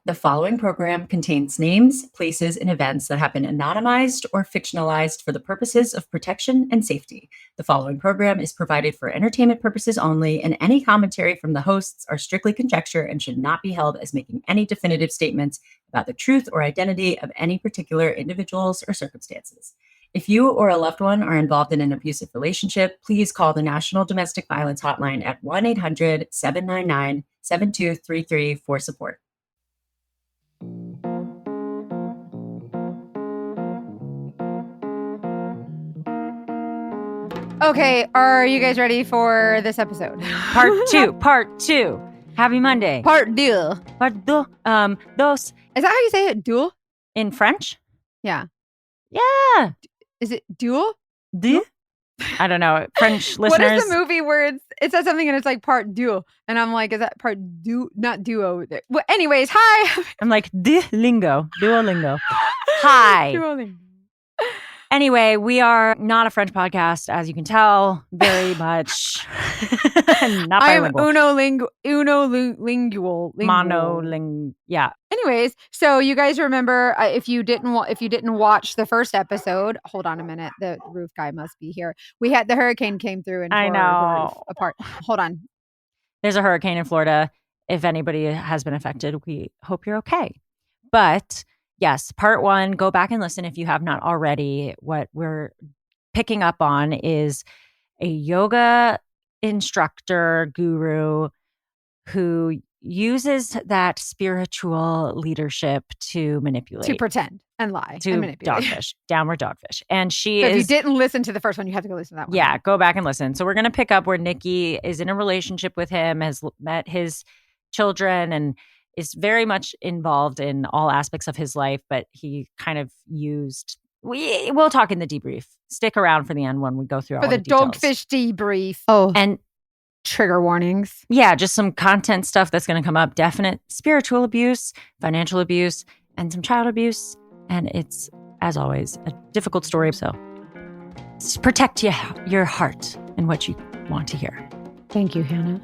The following program contains names, places, and events that have been anonymized or fictionalized for the purposes of protection and safety. The following program is provided for entertainment purposes only, and any commentary from the hosts are strictly conjecture and should not be held as making any definitive statements about the truth or identity of any particular individuals or circumstances. If you or a loved one are involved in an abusive relationship, please call the National Domestic Violence Hotline at 1-800-799-7233 for support. Okay, are you guys ready for this episode? Part two. Happy Monday. Part deux. Dos. Is that how you say it? Duel? In French? Yeah. Yeah. Is it duel? Deux? I don't know. French listeners. What is the movie where it says something and it's like part duel? And I'm like, is that part not duo? Well, anyways, hi. I'm like, Duolingo. Hi. Duolingo. Anyway, we are not a French podcast, as you can tell, very much. Not bilingual. I'm unolingual. Monolingual. Yeah. Anyways, so you guys remember if you didn't watch the first episode, hold on a minute, the roof guy must be here. We had the hurricane came through and tore the roof apart. Hold on. There's a hurricane in Florida. If anybody has been affected, we hope you're okay. But yes, part one, go back and listen if you have not already. What we're picking up on is a yoga instructor guru who uses that spiritual leadership to manipulate. To pretend and lie. To and manipulate. Dogfish. Downward Dogfish. And So if you didn't listen to the first one, you have to go listen to that one. Yeah, go back and listen. So we're going to pick up where Nikki is in a relationship with him, has met his children, and is very much involved in all aspects of his life, but he kind of used... We'll talk in the debrief. Stick around for the end when we go through all the details. Dogfish debrief. Oh, and trigger warnings. Yeah, just some content stuff that's going to come up. Definite spiritual abuse, financial abuse, and some child abuse. And it's, as always, a difficult story. So protect your heart and what you want to hear. Thank you, Hannah.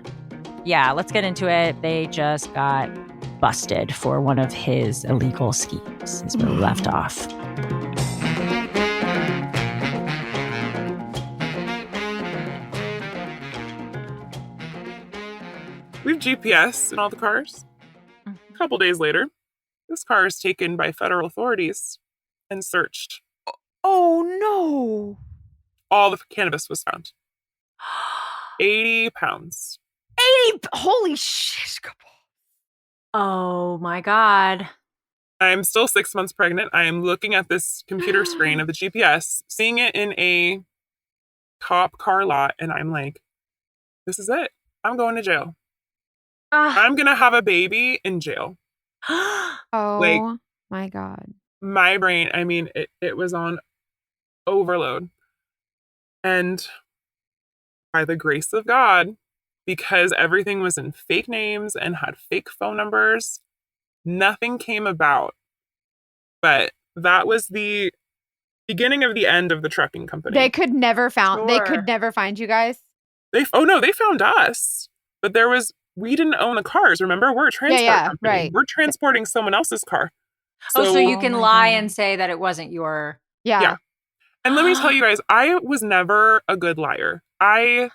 Yeah, let's get into it. They just got busted for one of his illegal schemes, is where we left off. We have GPS in all the cars. A couple days later, this car is taken by federal authorities and searched. Oh, no. All the cannabis was found. 80 pounds. 80? Holy shit. Oh, my God. I'm still 6 months pregnant. I am looking at this computer screen of the GPS, seeing it in a cop car lot, and I'm like, this is it. I'm going to jail. I'm going to have a baby in jail. Oh, my God. My brain, I mean, it was on overload. And by the grace of God, because everything was in fake names and had fake phone numbers, nothing came about. But that was the beginning of the end of the trucking company. They could never find you guys. They found us. But we didn't own the cars, remember? We're a transport company. Right. We're transporting someone else's car. So you can lie and say that it wasn't your... Yeah. And let me tell you guys, I was never a good liar. It's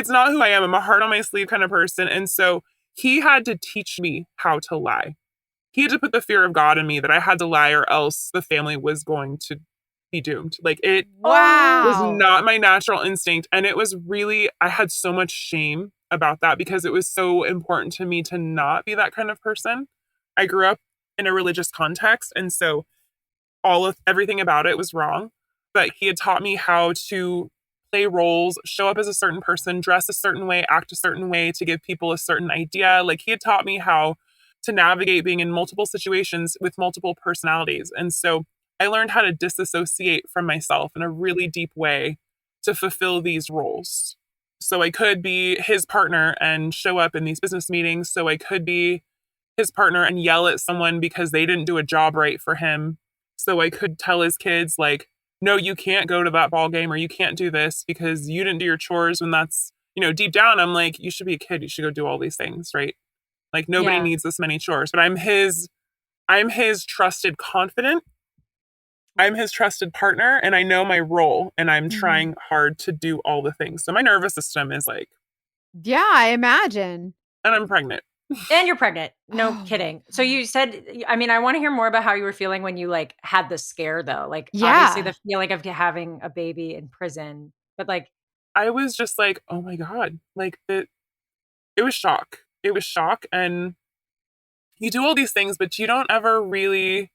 not who I am. I'm a heart on my sleeve kind of person. And so he had to teach me how to lie. He had to put the fear of God in me that I had to lie or else the family was going to be doomed. Like it was not my natural instinct. And it was really, I had so much shame about that because it was so important to me to not be that kind of person. I grew up in a religious context. And so everything about it was wrong. But he had taught me how to play roles, show up as a certain person, dress a certain way, act a certain way to give people a certain idea. Like he had taught me how to navigate being in multiple situations with multiple personalities. And so I learned how to disassociate from myself in a really deep way to fulfill these roles. So I could be his partner and show up in these business meetings. So I could be his partner and yell at someone because they didn't do a job right for him. So I could tell his kids, like, no, you can't go to that ball game or you can't do this because you didn't do your chores when that's, deep down, I'm like, you should be a kid. You should go do all these things, right? Like nobody needs this many chores, but I'm his trusted confidant. I'm his trusted partner, and I know my role, and I'm trying hard to do all the things. So my nervous system is like, yeah, I imagine. And I'm pregnant. And you're pregnant. No kidding. So you said, I mean, I want to hear more about how you were feeling when you like had the scare though. Like obviously the feeling of having a baby in prison, but like I was just like, oh my God. Like it was shock. It was shock. And you do all these things, but you don't ever really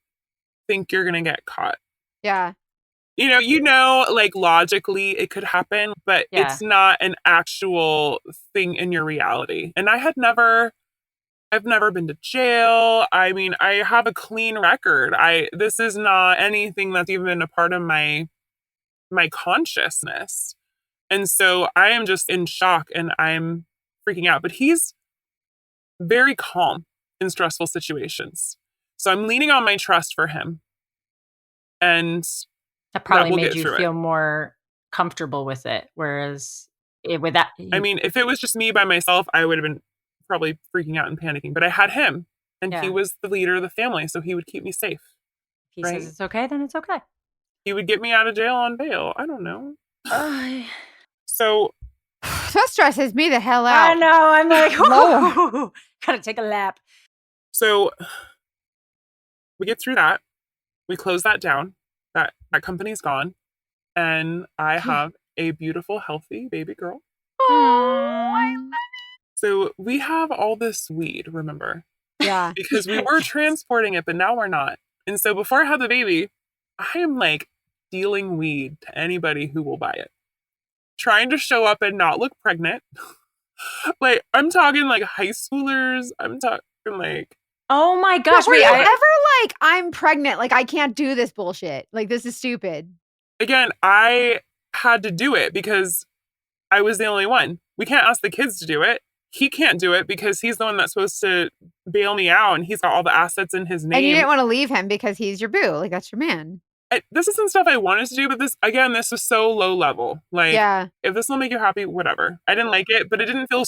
think you're going to get caught. Yeah. You know, like logically it could happen, but it's not an actual thing in your reality. And I've never been to jail. I mean, I have a clean record. This is not anything that's even a part of my consciousness. And so I am just in shock and I'm freaking out. But he's very calm in stressful situations. So I'm leaning on my trust for him. And that probably made you feel more comfortable with it. Whereas with that, I mean, if it was just me by myself, I would have been probably freaking out and panicking. But I had him, and he was the leader of the family, so he would keep me safe. If he says it's okay, then it's okay. He would get me out of jail on bail. I don't know. So that stresses me the hell out. I know. I'm like, oh, gotta take a lap. So we get through that. We close that down. That company's gone. And I have a beautiful, healthy baby girl. Oh, I love it. So we have all this weed, remember? Yeah. Because we were transporting it, but now we're not. And so before I had the baby, I am like dealing weed to anybody who will buy it. Trying to show up and not look pregnant. Like, I'm talking like high schoolers. I'm talking like... Oh my gosh. Were you ever like, I'm pregnant, like I can't do this bullshit, like this is stupid? Again, I had to do it because I was the only one. We can't ask the kids to do it. He can't do it because he's the one that's supposed to bail me out, and he's got all the assets in his name. And you didn't want to leave him because he's your boo, like that's your man. This isn't stuff I wanted to do, but this was so low level. Like, if this will make you happy, whatever. I didn't like it, but it didn't feel...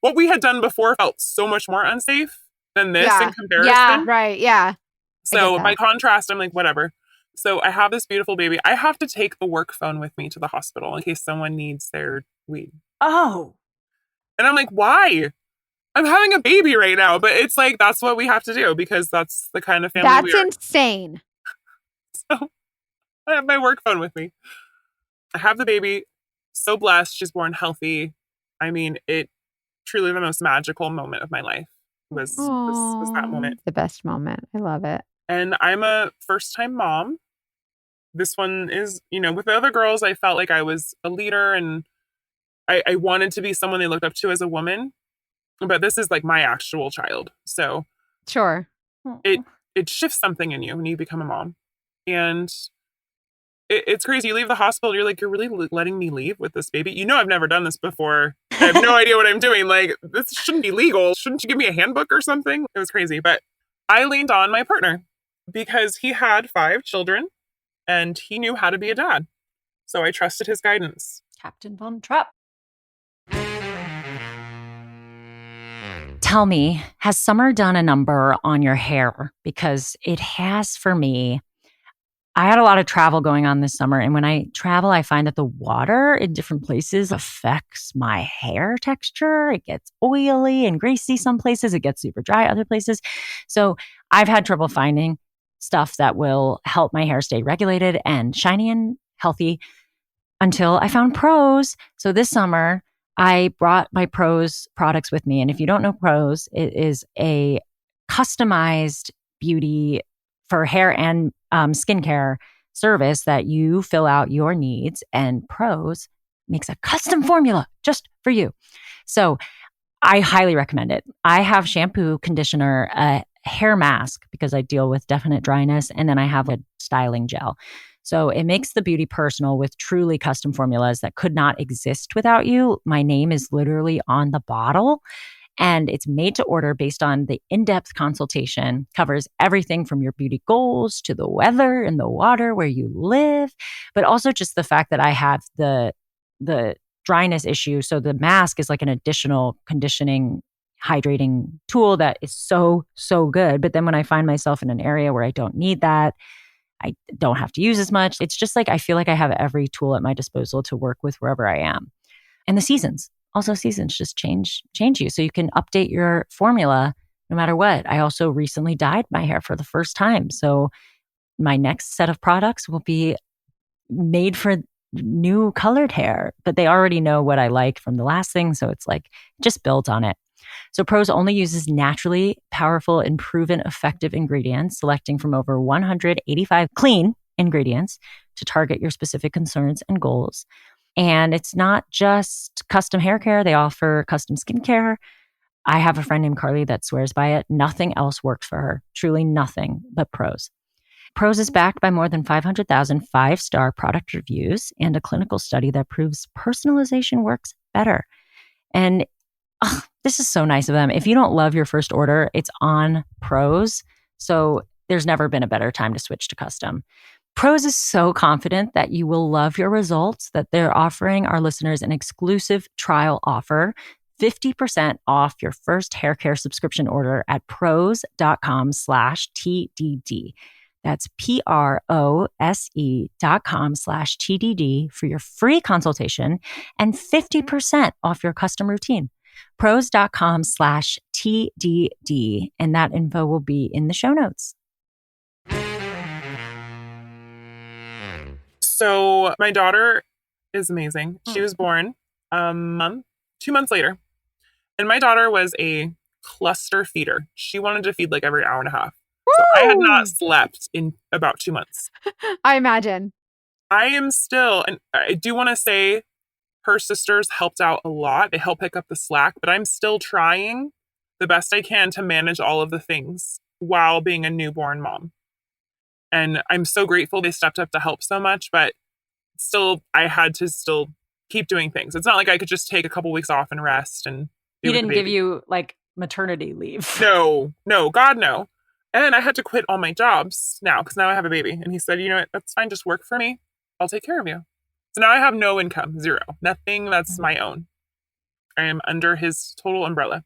What we had done before felt so much more unsafe than this in comparison. Yeah, right, yeah. So by contrast, I'm like, whatever. So I have this beautiful baby. I have to take the work phone with me to the hospital in case someone needs their weed. Oh. And I'm like, why? I'm having a baby right now. But it's like, that's what we have to do because that's the kind of family we are. That's insane. So I have my work phone with me. I have the baby. So blessed. She's born healthy. I mean, it truly the most magical moment of my life was that moment. The best moment. I love it. And I'm a first-time mom. This one is, with the other girls, I felt like I was a leader and I wanted to be someone they looked up to as a woman. But this is like my actual child. So sure. It shifts something in you when you become a mom. And it's crazy. You leave the hospital, you're like, you're really letting me leave with this baby? I've never done this before. I have no idea what I'm doing. Like, this shouldn't be legal. Shouldn't you give me a handbook or something? It was crazy. But I leaned on my partner because he had 5 children and he knew how to be a dad. So I trusted his guidance. Captain Von Trapp. Tell me, has summer done a number on your hair? Because it has for me. I had a lot of travel going on this summer, and when I travel, I find that the water in different places affects my hair texture. It gets oily and greasy some places. It gets super dry other places. So I've had trouble finding stuff that will help my hair stay regulated and shiny and healthy until I found Prose. So this summer, I brought my Prose products with me. And if you don't know Prose, it is a customized beauty for hair and skincare service that you fill out your needs, and Prose makes a custom formula just for you. So I highly recommend it. I have shampoo, conditioner, a hair mask because I deal with definite dryness, and then I have a styling gel. So it makes the beauty personal with truly custom formulas that could not exist without you. My name is literally on the bottle. And it's made to order based on the in-depth consultation, covers everything from your beauty goals to the weather and the water where you live, but also just the fact that I have the dryness issue. So the mask is like an additional conditioning hydrating tool that is so, so good. But then when I find myself in an area where I don't need that, I don't have to use as much. It's just like I feel like I have every tool at my disposal to work with wherever I am. And the seasons just change you. So you can update your formula no matter what. I also recently dyed my hair for the first time. So my next set of products will be made for new colored hair, but they already know what I like from the last thing. So it's like just built on it. So Prose only uses naturally powerful and proven effective ingredients, selecting from over 185 clean ingredients to target your specific concerns and goals. And it's not just custom hair care. They offer custom skincare. I have a friend named Carly that swears by it. Nothing else works for her. Truly nothing but Prose. Prose is backed by more than 500,000 five-star product reviews and a clinical study that proves personalization works better. And this is so nice of them. If you don't love your first order, it's on Prose. So there's never been a better time to switch to custom. Prose is so confident that you will love your results that they're offering our listeners an exclusive trial offer, 50% off your first hair care subscription order at prose.com/TDD. That's prose.com/TDD for your free consultation and 50% off your custom routine. Prose.com/TDD. And that info will be in the show notes. So my daughter is amazing. She was born 2 months later. And my daughter was a cluster feeder. She wanted to feed like every hour and a half. So I had not slept in about 2 months. I imagine. I am still, and I do want to say her sisters helped out a lot. They helped pick up the slack, but I'm still trying the best I can to manage all of the things while being a newborn mom. And I'm so grateful they stepped up to help so much, but still, I had to still keep doing things. It's not like I could just take a couple weeks off and rest. And he didn't give you like maternity leave. No, God, no. And I had to quit all my jobs now because now I have a baby. And he said, you know what, that's fine. Just work for me. I'll take care of you. So now I have no income, zero, nothing that's my own. I am under his total umbrella.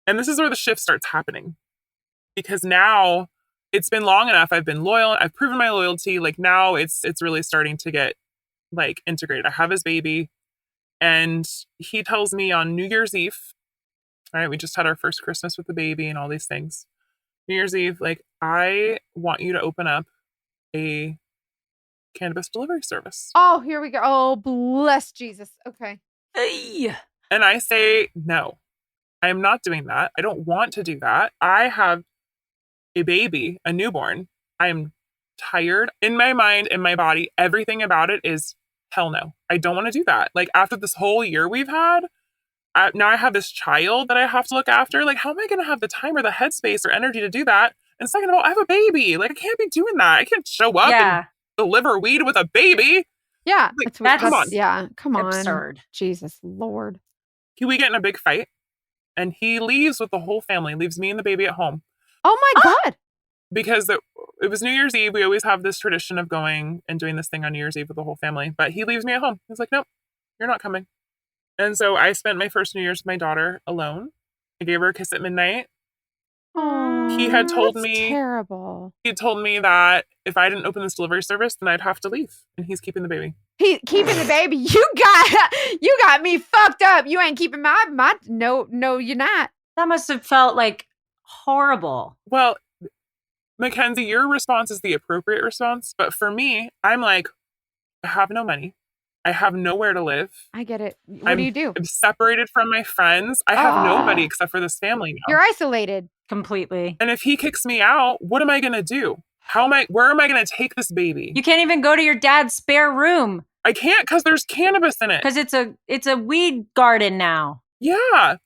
And this is where the shift starts happening. Because now it's been long enough. I've been loyal. I've proven my loyalty. Like now it's really starting to get like integrated. I have his baby. And he tells me on New Year's Eve, all right, we just had our first Christmas with the baby and all these things. New Year's Eve, like, I want you to open up a cannabis delivery service. Oh, here we go. Oh, bless Jesus. Okay. Hey. And I say, no, I am not doing that. I don't want to do that. I have a baby, a newborn. I am tired in my mind, in my body. Everything about it is hell no. I don't want to do that. Like after this whole year we've had, now I have this child that I have to look after. Like, how am I going to have the time or the headspace or energy to do that? And second of all, I have a baby. Like, I can't be doing that. I can't show up and deliver weed with a baby. Yeah. Like, come on. Yeah. Come on. Absurd. Jesus Lord. We get in a big fight and he leaves with the whole family, leaves me and the baby at home. Oh my God. Because it was New Year's Eve. We always have this tradition of going and doing this thing on New Year's Eve with the whole family. But he leaves me at home. He's like, nope, you're not coming. And so I spent my first New Year's with my daughter alone. I gave her a kiss at midnight. Oh, he had told that's me terrible. He had told me that if I didn't open this delivery service, then I'd have to leave. And he's keeping the baby. He keeping the baby. You got me fucked up. You ain't keeping my no, you're not. That must have felt like horrible. Well, Mackenzie, your response is the appropriate response. But for me, I'm like, I have no money. I have nowhere to live. I get it. What do you do? I'm separated from my friends. I have nobody except for this family now. You're isolated. Completely. And if he kicks me out, what am I going to do? Where am I going to take this baby? You can't even go to your dad's spare room. I can't because there's cannabis in it. Because it's a weed garden now. Yeah.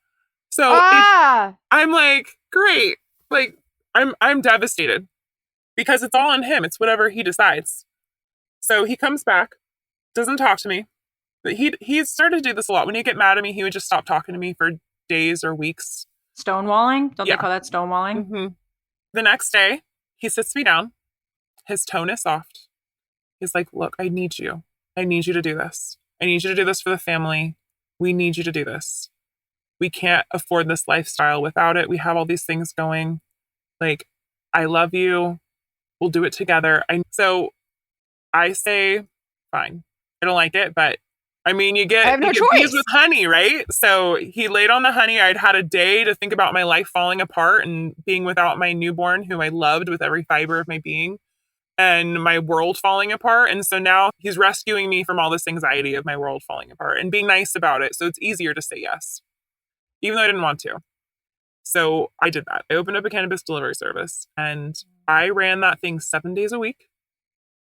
So I'm like, great. Like, I'm devastated because it's all on him. It's whatever he decides. So he comes back. Doesn't talk to me. But he started to do this a lot. When he'd get mad at me, he would just stop talking to me for days or weeks. Stonewalling? Don't they call that stonewalling? Mm-hmm. The next day, he sits me down. His tone is soft. He's like, look, I need you. I need you to do this. I need you to do this for the family. We need you to do this. We can't afford this lifestyle without it. We have all these things going. Like, I love you. We'll do it together. So I say, fine. I don't like it, but I mean, you get bees with honey, right? So he laid on the honey. I'd had a day to think about my life falling apart and being without my newborn, who I loved with every fiber of my being, and my world falling apart. And so now he's rescuing me from all this anxiety of my world falling apart and being nice about it. So it's easier to say yes, even though I didn't want to. So I did that. I opened up a cannabis delivery service and I ran that thing 7 days a week.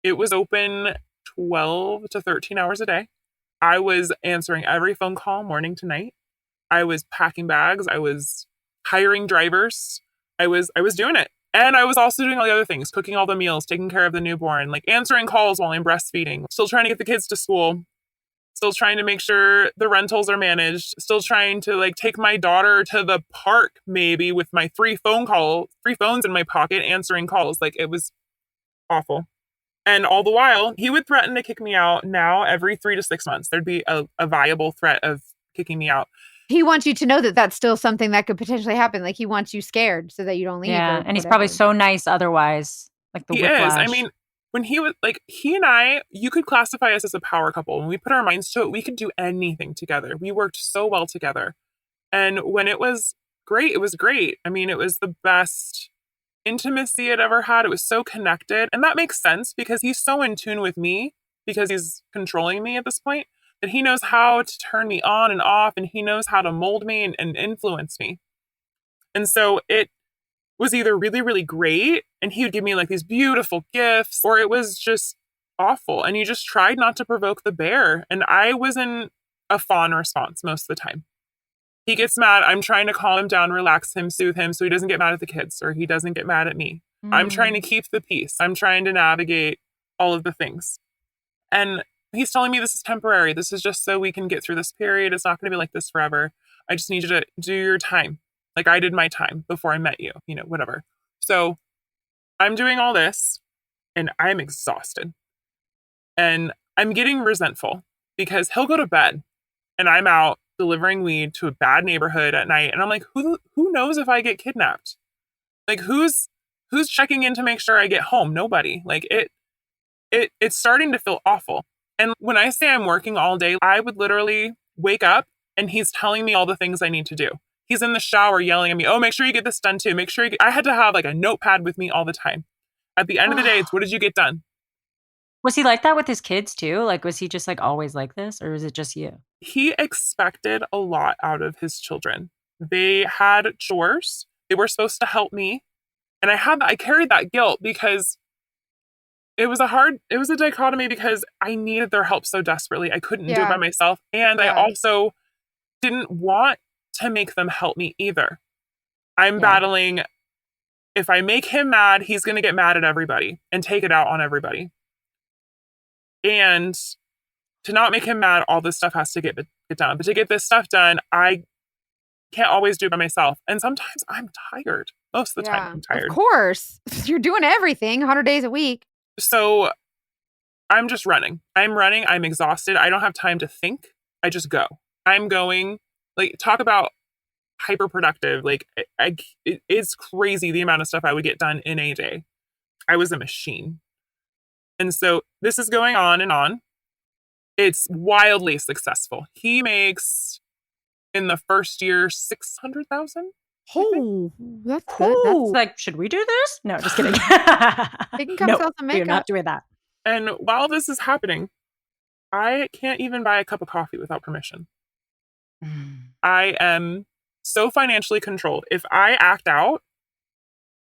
It was open 12 to 13 hours a day. I was answering every phone call morning to night. I was packing bags. I was hiring drivers. I was doing it. And I was also doing all the other things, cooking all the meals, taking care of the newborn, like answering calls while I'm breastfeeding, still trying to get the kids to school, still trying to make sure the rentals are managed, still trying to like take my daughter to the park maybe with my 3 phones in my pocket, answering calls. Like, it was awful. And all the while, he would threaten to kick me out now every 3 to 6 months. There'd be a viable threat of kicking me out. He wants you to know that that's still something that could potentially happen. Like, he wants you scared so that you don't leave. Yeah, and he's probably so nice otherwise. Like the whiplash. He is. I mean, when he was like, he and I, you could classify us as a power couple. When we put our minds to it, we could do anything together. We worked so well together. And when it was great, it was great. I mean, it was the best intimacy I'd ever had. It was so connected. And that makes sense because he's so in tune with me, because he's controlling me at this point, that he knows how to turn me on and off, and he knows how to mold me and influence me. And so it was either really, really great, and he would give me like these beautiful gifts, or it was just awful. And you just tried not to provoke the bear. And I was in a fawn response most of the time. He gets mad. I'm trying to calm him down, relax him, soothe him so he doesn't get mad at the kids or he doesn't get mad at me. I'm trying to keep the peace. I'm trying to navigate all of the things. And he's telling me this is temporary. This is just so we can get through this period. It's not going to be like this forever. I just need you to do your time. Like I did my time before I met you, whatever. So I'm doing all this and I'm exhausted. And I'm getting resentful because he'll go to bed and I'm out delivering weed to a bad neighborhood at night. And I'm like, who knows if I get kidnapped? Like who's checking in to make sure I get home? Nobody. Like it's starting to feel awful. And when I say I'm working all day, I would literally wake up and he's telling me all the things I need to do. He's in the shower yelling at me, oh, make sure you get this done too. Make sure I had to have like a notepad with me all the time. At the end of the day, it's what did you get done? Was he like that with his kids too? Like, was he just like always like this, or was it just you? He expected a lot out of his children. They had chores. They were supposed to help me. And I carried that guilt because it was a dichotomy because I needed their help so desperately. I couldn't do it by myself. And I also didn't want to make them help me either. I'm battling, if I make him mad, he's going to get mad at everybody and take it out on everybody. And to not make him mad, all this stuff has to get done. But to get this stuff done, I can't always do it by myself. And sometimes I'm tired. Most of the time I'm tired. Of course. You're doing everything 100 days a week. So I'm just running. I'm exhausted. I don't have time to think. I just go. I'm going. Like, talk about hyperproductive. Like, it's crazy the amount of stuff I would get done in a day. I was a machine. And so this is going on and on. It's wildly successful. He makes, in the first year, $600,000. Oh, that's good. That's like, should we do this? No, just kidding. He can come sell some makeup. We're not doing that. And while this is happening, I can't even buy a cup of coffee without permission. I am so financially controlled. If I act out,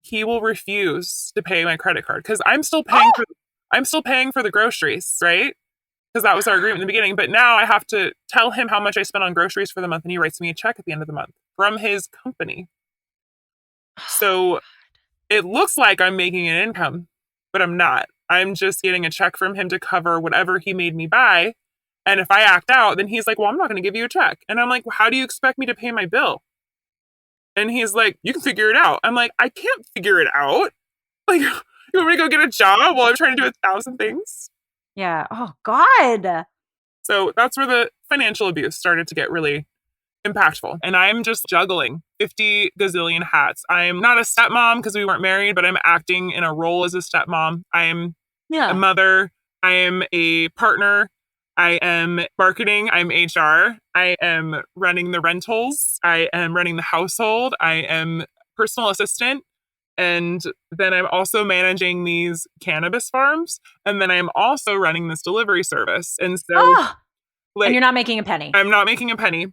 he will refuse to pay my credit card because I'm still paying for the groceries, right? Because that was our agreement in the beginning. But now I have to tell him how much I spent on groceries for the month, and he writes me a check at the end of the month from his company. So it looks like I'm making an income, but I'm not. I'm just getting a check from him to cover whatever he made me buy. And if I act out, then he's like, well, I'm not going to give you a check. And I'm like, well, how do you expect me to pay my bill? And he's like, you can figure it out. I'm like, I can't figure it out. Like, you want me to go get a job while I'm trying to do 1,000 things? Yeah. Oh, God. So that's where the financial abuse started to get really impactful. And I'm just juggling 50 gazillion hats. I'm not a stepmom because we weren't married, but I'm acting in a role as a stepmom. I'm a mother. I am a partner. I am marketing. I'm HR. I am running the rentals. I am running the household. I am personal assistant. And then I'm also managing these cannabis farms. And then I'm also running this delivery service. And so, and you're not making a penny. I'm not making a penny.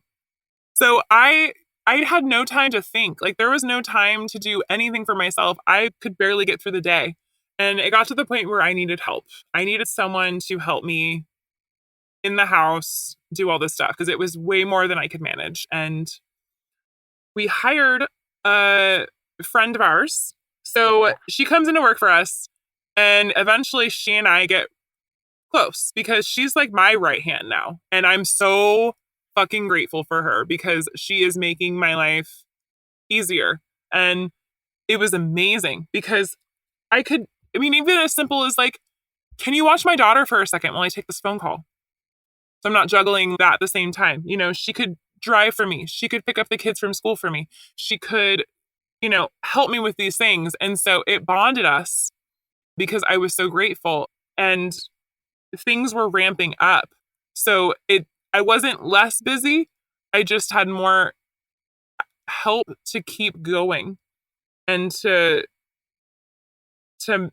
So I had no time to think. Like, there was no time to do anything for myself. I could barely get through the day. And it got to the point where I needed help. I needed someone to help me in the house do all this stuff because it was way more than I could manage. And we hired a friend of ours. So she comes into work for us, and eventually she and I get close because she's like my right hand now. And I'm so fucking grateful for her because she is making my life easier. And it was amazing because even as simple as like, can you watch my daughter for a second while I take this phone call? So I'm not juggling that at the same time. You know, she could drive for me. She could pick up the kids from school for me. She could, help me with these things. And so it bonded us because I was so grateful and things were ramping up. So I wasn't less busy. I just had more help to keep going and to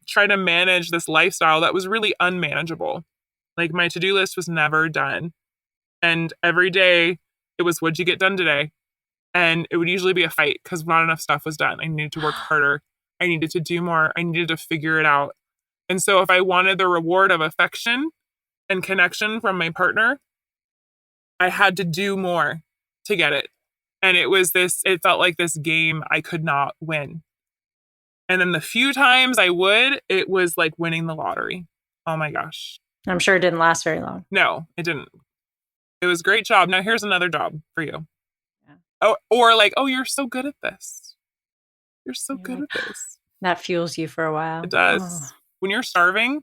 try to manage this lifestyle that was really unmanageable. Like, my to-do list was never done. And every day it was, what'd you get done today? And it would usually be a fight because not enough stuff was done. I needed to work harder. I needed to do more. I needed to figure it out. And so if I wanted the reward of affection and connection from my partner, I had to do more to get it. And it felt like this game I could not win. And then the few times I would, it was like winning the lottery. Oh my gosh. I'm sure it didn't last very long. No, it didn't. It was a great job. Now here's another job for you. Yeah. Oh, or like, oh, you're so good at this. You're so good at this. That fuels you for a while. It does. Oh. When you're starving,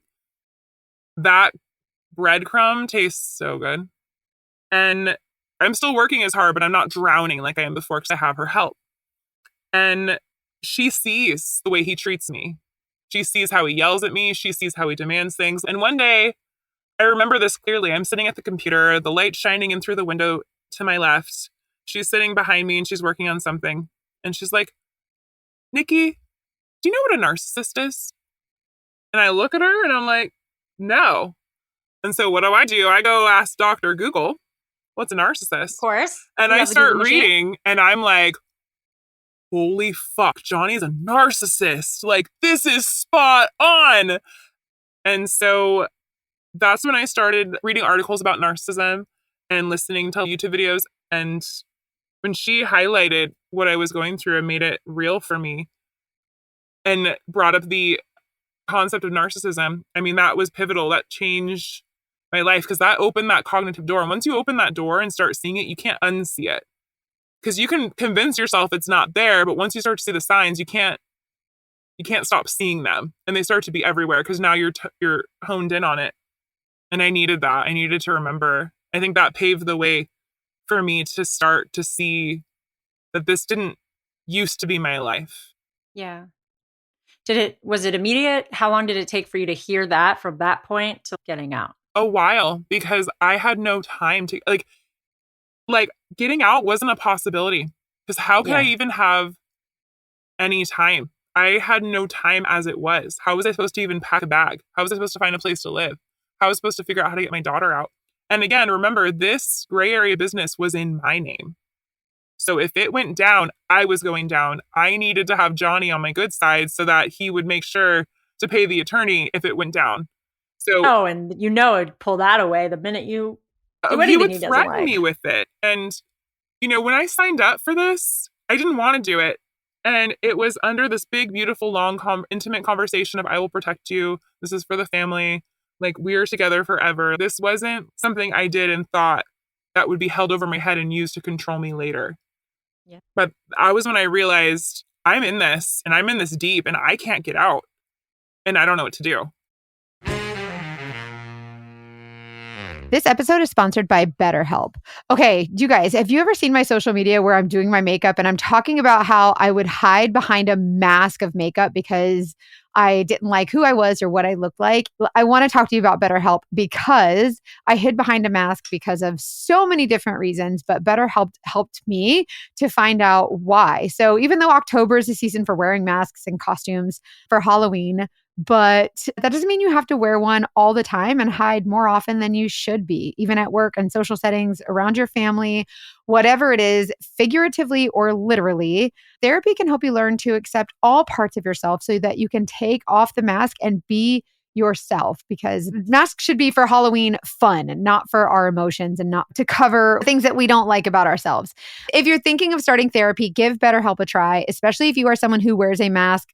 that breadcrumb tastes so good. And I'm still working as hard, but I'm not drowning like I am before because I have her help. And she sees the way he treats me. She sees how he yells at me. She sees how he demands things. And one day, I remember this clearly. I'm sitting at the computer, the light shining in through the window to my left. She's sitting behind me and she's working on something. And she's like, Nikki, do you know what a narcissist is? And I look at her and I'm like, no. And so what do? I go ask Dr. Google, what's a narcissist? Of course. And I start reading and I'm like, holy fuck, Johnny's a narcissist. Like, this is spot on. And so that's when I started reading articles about narcissism and listening to YouTube videos. And when she highlighted what I was going through and made it real for me and brought up the concept of narcissism, I mean, that was pivotal. That changed my life because that opened that cognitive door. And once you open that door and start seeing it, you can't unsee it. Because you can convince yourself it's not there, but once you start to see the signs, you can't stop seeing them. And they start to be everywhere because now you're honed in on it. And I needed that. I needed to remember. I think that paved the way for me to start to see that this didn't used to be my life. Yeah. Was it immediate? How long did it take for you to hear that from that point to getting out? A while, because I had no time to like getting out wasn't a possibility because how could I even have any time? I had no time as it was. How was I supposed to even pack a bag? How was I supposed to find a place to live? How was I supposed to figure out how to get my daughter out? And again, remember, this gray area business was in my name. So if it went down, I was going down. I needed to have Johnny on my good side so that he would make sure to pay the attorney if it went down. So, and it'd pull that away the minute you do he would threaten me with it. And, when I signed up for this, I didn't want to do it. And it was under this big, beautiful, long, intimate conversation of, I will protect you. This is for the family. Like, we're together forever. This wasn't something I did and thought that would be held over my head and used to control me later. Yeah. But I was when I realized I'm in this and I'm in this deep and I can't get out. And I don't know what to do. This episode is sponsored by BetterHelp. Okay, you guys, have you ever seen my social media where I'm doing my makeup and I'm talking about how I would hide behind a mask of makeup because I didn't like who I was or what I looked like? I want to talk to you about BetterHelp because I hid behind a mask because of so many different reasons, but BetterHelp helped me to find out why. So even though October is the season for wearing masks and costumes for Halloween, but that doesn't mean you have to wear one all the time and hide more often than you should be, even at work and social settings, around your family, whatever it is, figuratively or literally. Therapy can help you learn to accept all parts of yourself so that you can take off the mask and be yourself, because masks should be for Halloween fun, not for our emotions and not to cover things that we don't like about ourselves. If you're thinking of starting therapy, give BetterHelp a try, especially if you are someone who wears a mask.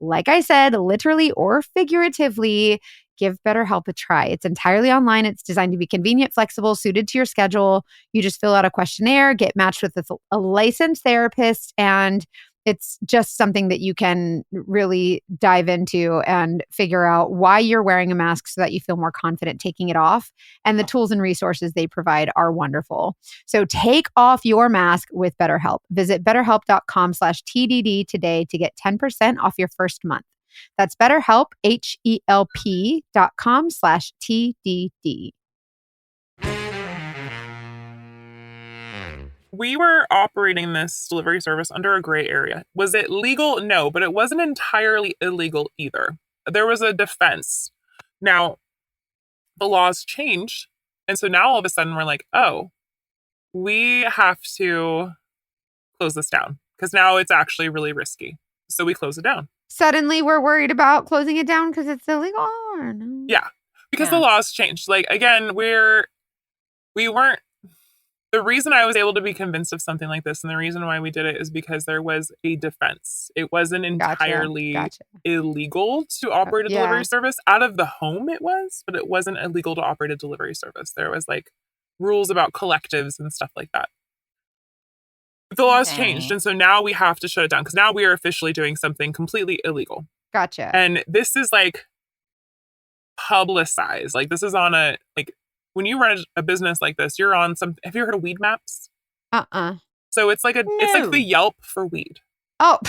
Like I said, literally or figuratively, give BetterHelp a try. It's entirely online. It's designed to be convenient, flexible, suited to your schedule. You just fill out a questionnaire, get matched with a licensed therapist, and it's just something that you can really dive into and figure out why you're wearing a mask so that you feel more confident taking it off. And the tools and resources they provide are wonderful. So take off your mask with BetterHelp. Visit betterhelp.com/TDD today to get 10% off your first month. That's BetterHelp, HELP.com/TDD. We were operating this delivery service under a gray area. Was it legal? No, but it wasn't entirely illegal either. There was a defense. Now, the laws changed. And so now all of a sudden we're like, oh, we have to close this down because now it's actually really risky. So we close it down. Suddenly we're worried about closing it down because it's illegal? Or no? Yeah, because the laws changed. Like, again, we weren't. The reason I was able to be convinced of something like this and the reason why we did it is because there was a defense. It wasn't entirely illegal to operate a delivery service. Out of the home it was, but it wasn't illegal to operate a delivery service. There was like rules about collectives and stuff like that. But the laws changed. And so now we have to shut it down because now we are officially doing something completely illegal. Gotcha. And this is like publicized. Like this is on a, like, when you run a business like this, you're on some. Have you heard of weed maps? So it's like it's like the Yelp for weed. Oh,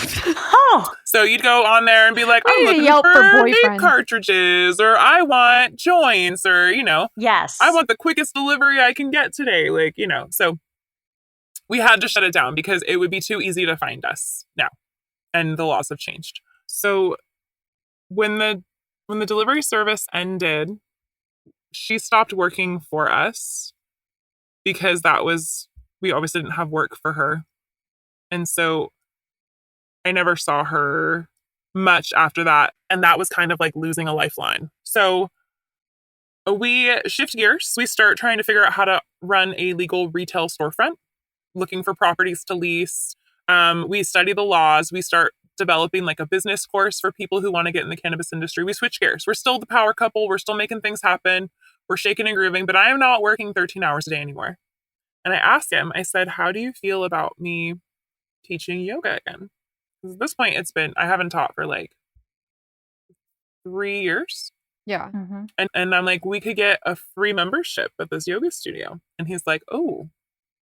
So you'd go on there and be like, I'm looking for vape cartridges, or I want joints, or yes, I want the quickest delivery I can get today. Like so we had to shut it down because it would be too easy to find us now, and the laws have changed. So when the delivery service ended, she stopped working for us because we obviously didn't have work for her. And so I never saw her much after that. And that was kind of like losing a lifeline. So we shift gears. We start trying to figure out how to run a legal retail storefront, looking for properties to lease. We study the laws. We start developing like a business course for people who want to get in the cannabis industry. We switch gears. We're still the power couple. We're still making things happen. We're shaking and grooving, but I am not working 13 hours a day anymore. And I asked him, I said, how do you feel about me teaching yoga again? Because at this point, I haven't taught for like 3 years. Yeah. Mm-hmm. And I'm like, we could get a free membership at this yoga studio. And he's like, oh,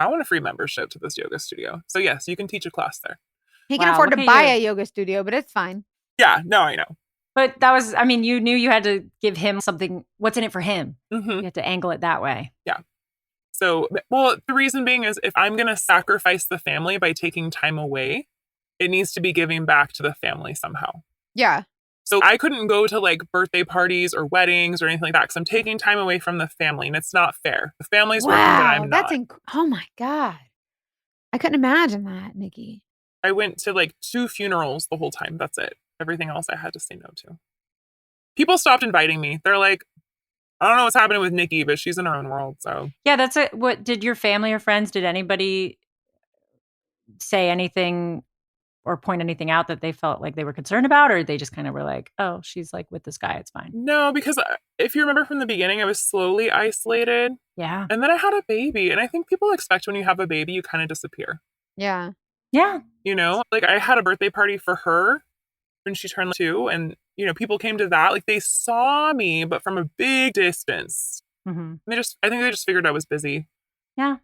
I want a free membership to this yoga studio. So yes, you can teach a class there. He can afford to buy a yoga studio, but it's fine. Yeah, no, I know. But that was, you knew you had to give him something. What's in it for him? Mm-hmm. You had to angle it that way. Yeah. So, the reason being is if I'm going to sacrifice the family by taking time away, it needs to be giving back to the family somehow. Yeah. So I couldn't go to like birthday parties or weddings or anything like that because I'm taking time away from the family and it's not fair. The family's working, but I'm not. Oh my God. I couldn't imagine that, Nikki. I went to like 2 funerals the whole time. That's it. Everything else I had to say no to. People stopped inviting me. They're like, I don't know what's happening with Nikki, but she's in her own world. So yeah, that's it. What did your family or friends? Did anybody say anything or point anything out that they felt like they were concerned about, or they just kind of were like, "Oh, she's like with this guy, it's fine." No, because if you remember from the beginning, I was slowly isolated. Yeah, and then I had a baby, and I think people expect when you have a baby, you kind of disappear. Yeah. Yeah. Like I had a birthday party for her when she turned 2, and people came to that. Like they saw me, but from a big distance. Mm-hmm. I think they just figured I was busy. Yeah.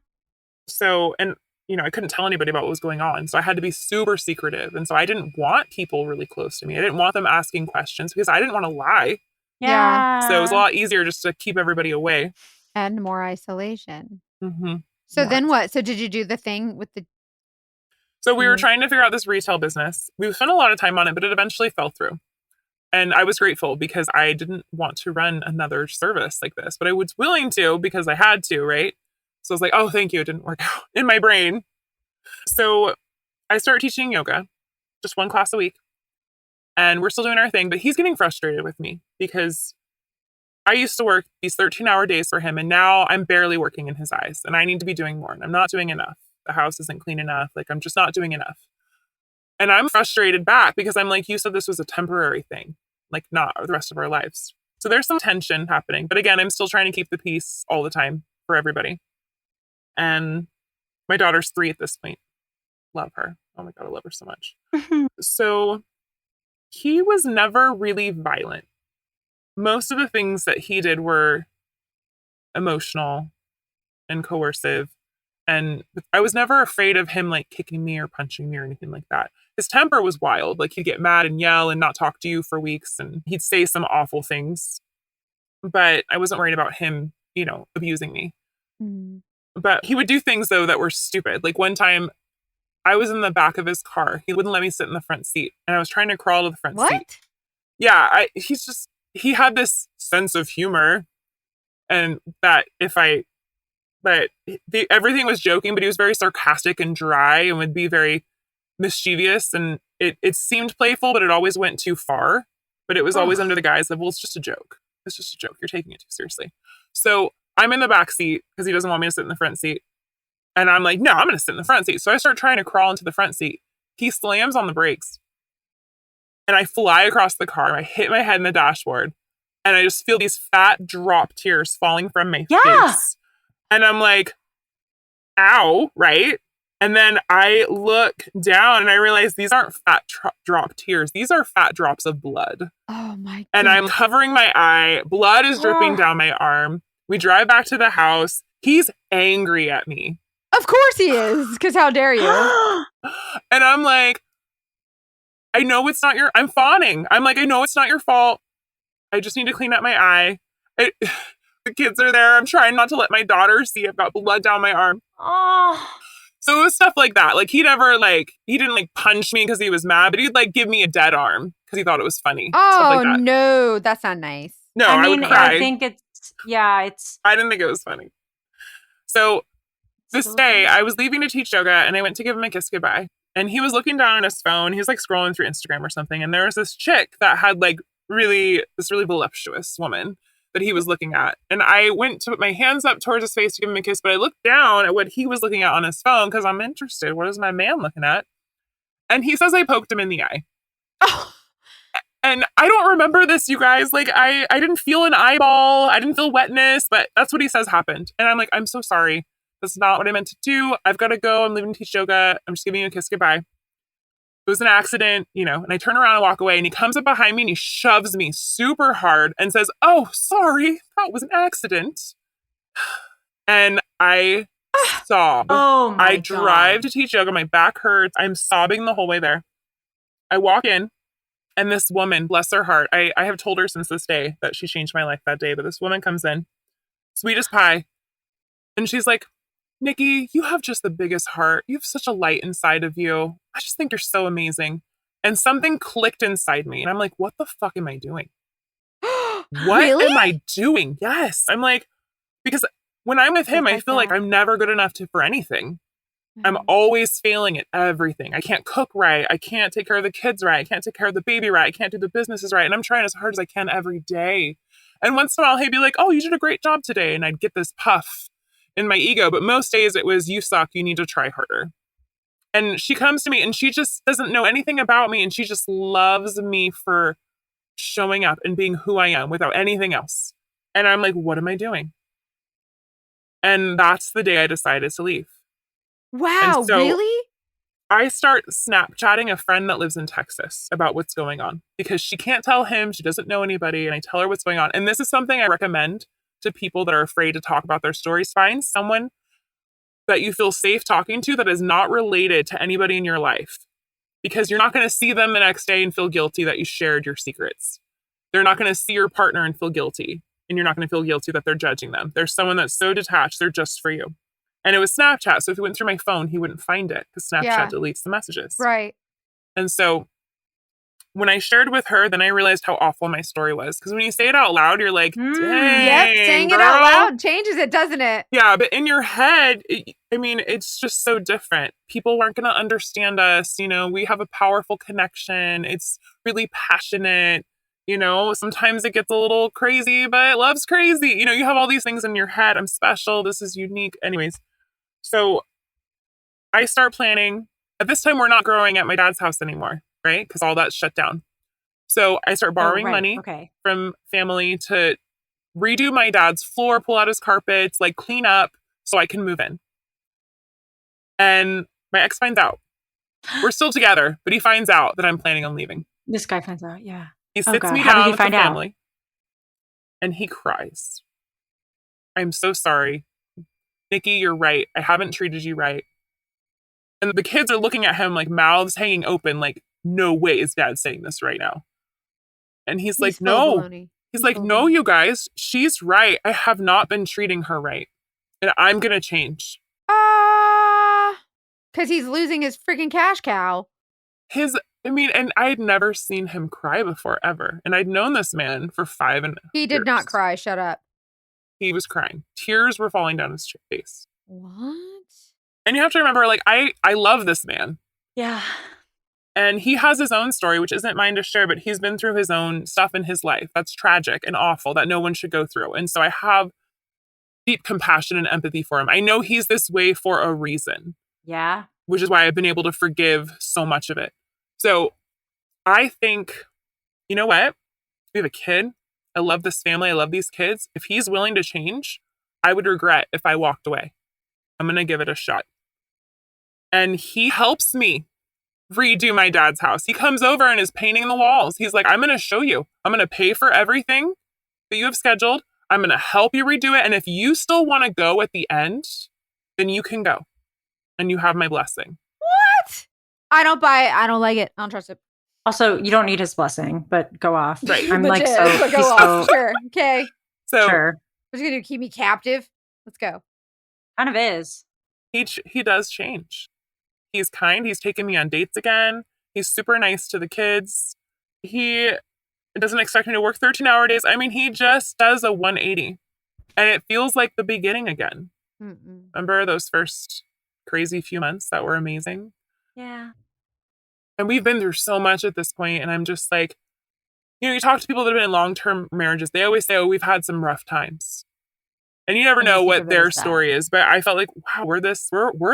So, and I couldn't tell anybody about what was going on. So I had to be super secretive. And so I didn't want people really close to me. I didn't want them asking questions because I didn't want to lie. Yeah. So it was a lot easier just to keep everybody away. And more isolation. Mm-hmm. So then what? So did you do the thing with the... So we were trying to figure out this retail business. We spent a lot of time on it, but it eventually fell through. And I was grateful because I didn't want to run another service like this, but I was willing to because I had to, right? So I was like, oh, thank you. It didn't work out in my brain. So I started teaching yoga, just one class a week. And we're still doing our thing, but he's getting frustrated with me because I used to work these 13-hour days for him, and now I'm barely working in his eyes, and I need to be doing more, and I'm not doing enough. The house isn't clean enough. Like, I'm just not doing enough. And I'm frustrated back because I'm like, you said this was a temporary thing, like not the rest of our lives. So there's some tension happening. But again, I'm still trying to keep the peace all the time for everybody. And my daughter's 3 at this point. Love her. Oh my God, I love her so much. So he was never really violent. Most of the things that he did were emotional and coercive. And I was never afraid of him like kicking me or punching me or anything like that. His temper was wild. Like he'd get mad and yell and not talk to you for weeks. And he'd say some awful things. But I wasn't worried about him, abusing me. Mm. But he would do things though that were stupid. Like one time I was in the back of his car. He wouldn't let me sit in the front seat. And I was trying to crawl to the front seat. Yeah, he had this sense of humor. And that everything was joking, but he was very sarcastic and dry and would be very mischievous. And it seemed playful, but it always went too far. But it was always under the guise of, well, it's just a joke. It's just a joke. You're taking it too seriously. So I'm in the back seat because he doesn't want me to sit in the front seat. And I'm like, no, I'm going to sit in the front seat. So I start trying to crawl into the front seat. He slams on the brakes. And I fly across the car. I hit my head in the dashboard. And I just feel these fat drop tears falling from my face. And I'm like, ow, right? And then I look down and I realize these aren't fat drop tears. These are fat drops of blood. Oh my God. And I'm covering my eye. Blood is dripping down my arm. We drive back to the house. He's angry at me. Of course he is, because how dare you? And I'm like, I know it's not I'm fawning. I'm like, I know it's not your fault. I just need to clean up my eye. The kids are there. I'm trying not to let my daughter see I've got blood down my arm. Oh. So it was stuff like that. Like he didn't punch me because he was mad, but he'd give me a dead arm because he thought it was funny. Oh, like that. No, that's not nice. No, I would cry. I think I didn't think it was funny. So this day I was leaving to teach yoga and I went to give him a kiss goodbye. And he was looking down on his phone. He was scrolling through Instagram or something. And there was this chick that had this really voluptuous woman that he was looking at. And I went to put my hands up towards his face to give him a kiss, but I looked down at what he was looking at on his phone because I'm interested. What is my man looking at? And he says I poked him in the eye. Oh. And I don't remember this, you guys. I didn't feel an eyeball. I didn't feel wetness, but that's what he says happened. And I'm like, I'm so sorry. That's not what I meant to do. I've got to go. I'm leaving to teach yoga. I'm just giving you a kiss goodbye. It was an accident, and I turn around and walk away and he comes up behind me and he shoves me super hard and says, oh, sorry, that was an accident. And I sob. Oh my I drive to teach yoga. My back hurts. I'm sobbing the whole way there. I walk in and this woman, bless her heart, I have told her since this day that she changed my life that day, but this woman comes in, sweet as pie. And she's like, Nikki, you have just the biggest heart. You have such a light inside of you. I just think you're so amazing. And something clicked inside me. And I'm like, what the fuck am I doing? What really? am I doing? Yes. I'm like, because when I'm with him, I feel like I'm never good enough for anything. I'm always failing at everything. I can't cook right. I can't take care of the kids right. I can't take care of the baby right. I can't do the businesses right. And I'm trying as hard as I can every day. And once in a while, he'd be like, oh, you did a great job today. And I'd get this puff in my ego. But most days it was, you suck. You need to try harder. And she comes to me and she just doesn't know anything about me. And she just loves me for showing up and being who I am without anything else. And I'm like, what am I doing? And that's the day I decided to leave. Wow, so really? I start Snapchatting a friend that lives in Texas about what's going on because she can't tell him. She doesn't know anybody. And I tell her what's going on. And this is something I recommend to people that are afraid to talk about their stories, find someone that you feel safe talking to that is not related to anybody in your life, because you're not going to see them the next day and feel guilty that you shared your secrets. They're not going to see your partner and feel guilty, and you're not going to feel guilty that they're judging them. There's someone that's so detached, they're just for you. And it was Snapchat. So if he went through my phone, he wouldn't find it because Snapchat deletes the messages. Right. And so when I shared with her, then I realized how awful my story was. Because when you say it out loud, you're like, dang, yep, saying girl. it out loud changes it, doesn't it? Yeah, but in your head, it's just so different. People aren't going to understand us. You know, we have a powerful connection. It's really passionate. You know, sometimes it gets a little crazy, but love's crazy. You know, you have all these things in your head. I'm special. This is unique. Anyways, so I start planning. At this time, we're not growing at my dad's house anymore, right? Because all that's shut down. So I start borrowing money from family to redo my dad's floor, pull out his carpets, like clean up so I can move in. And my ex finds out. We're still together, but he finds out that I'm planning on leaving. This guy finds out, yeah. He sits me down with the family and he cries. I'm so sorry. Nikki, you're right. I haven't treated you right. And the kids are looking at him like mouths hanging open, like, no way is dad saying this right now. And he's like, no. Baloney. He's like, no, you guys, she's right. I have not been treating her right. And I'm going to change. Because he's losing his freaking cash cow. And I had never seen him cry before, ever. And I'd known this man for 5 years. He did not cry. Shut up. He was crying. Tears were falling down his face. What? And you have to remember, like, I love this man. Yeah. And he has his own story, which isn't mine to share, but he's been through his own stuff in his life that's tragic and awful that no one should go through. And so I have deep compassion and empathy for him. I know he's this way for a reason. Yeah. Which is why I've been able to forgive so much of it. So I think, you know what? We have a kid. I love this family. I love these kids. If he's willing to change, I would regret if I walked away. I'm going to give it a shot. And he helps me redo my dad's house. He comes over and is painting the walls. He's like, I'm going to show you. I'm going to pay for everything that you have scheduled. I'm going to help you redo it. And if you still want to go at the end, then you can go. And you have my blessing. What? I don't buy it. I don't like it. I don't trust it. Also, you don't need his blessing, but go off. Right. I'm Legit, like, so go off. Sure. Okay. So sure. What's he going to do? Keep me captive? Let's go. Kind of is. He does change. He's kind. He's taken me on dates again. He's super nice to the kids. He doesn't expect me to work 13-hour days. I mean, he just does a 180. And it feels like the beginning again. Mm-mm. Remember those first crazy few months that were amazing? Yeah. And we've been through so much at this point, and I'm just like, you know, you talk to people that have been in long-term marriages, they always say, oh, we've had some rough times. And you never know what their story is, but I felt like, wow, we're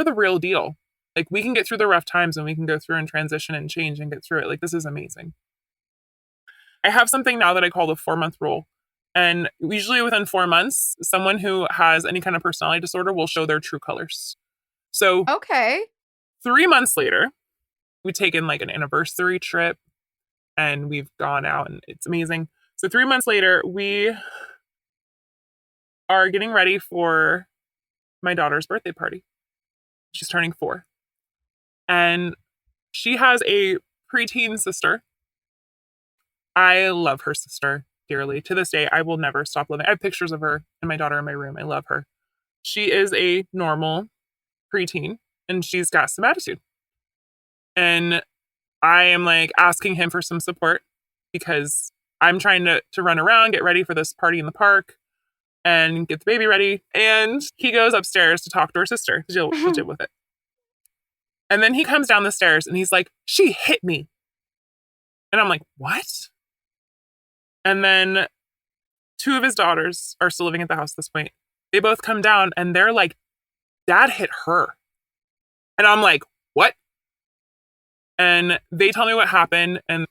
the real deal. Like, we can get through the rough times and we can go through and transition and change and get through it. Like, this is amazing. I have something now that I call the 4-month rule. And usually within 4 months, someone who has any kind of personality disorder will show their true colors. So, okay. 3 months later, we've taken like an anniversary trip and we've gone out and it's amazing. So 3 months later, we are getting ready for my daughter's birthday party. She's turning 4. And she has a preteen sister. I love her sister dearly. To this day, I will never stop loving. I have pictures of her and my daughter in my room. I love her. She is a normal preteen and she's got some attitude. And I am like asking him for some support because I'm trying to run around, get ready for this party in the park and get the baby ready. And he goes upstairs to talk to her sister because she'll deal with it. And then he comes down the stairs and he's like, she hit me. And I'm like, what? And then 2 of his daughters are still living at the house at this point. They both come down and they're like, Dad hit her. And I'm like, what? And they tell me what happened. And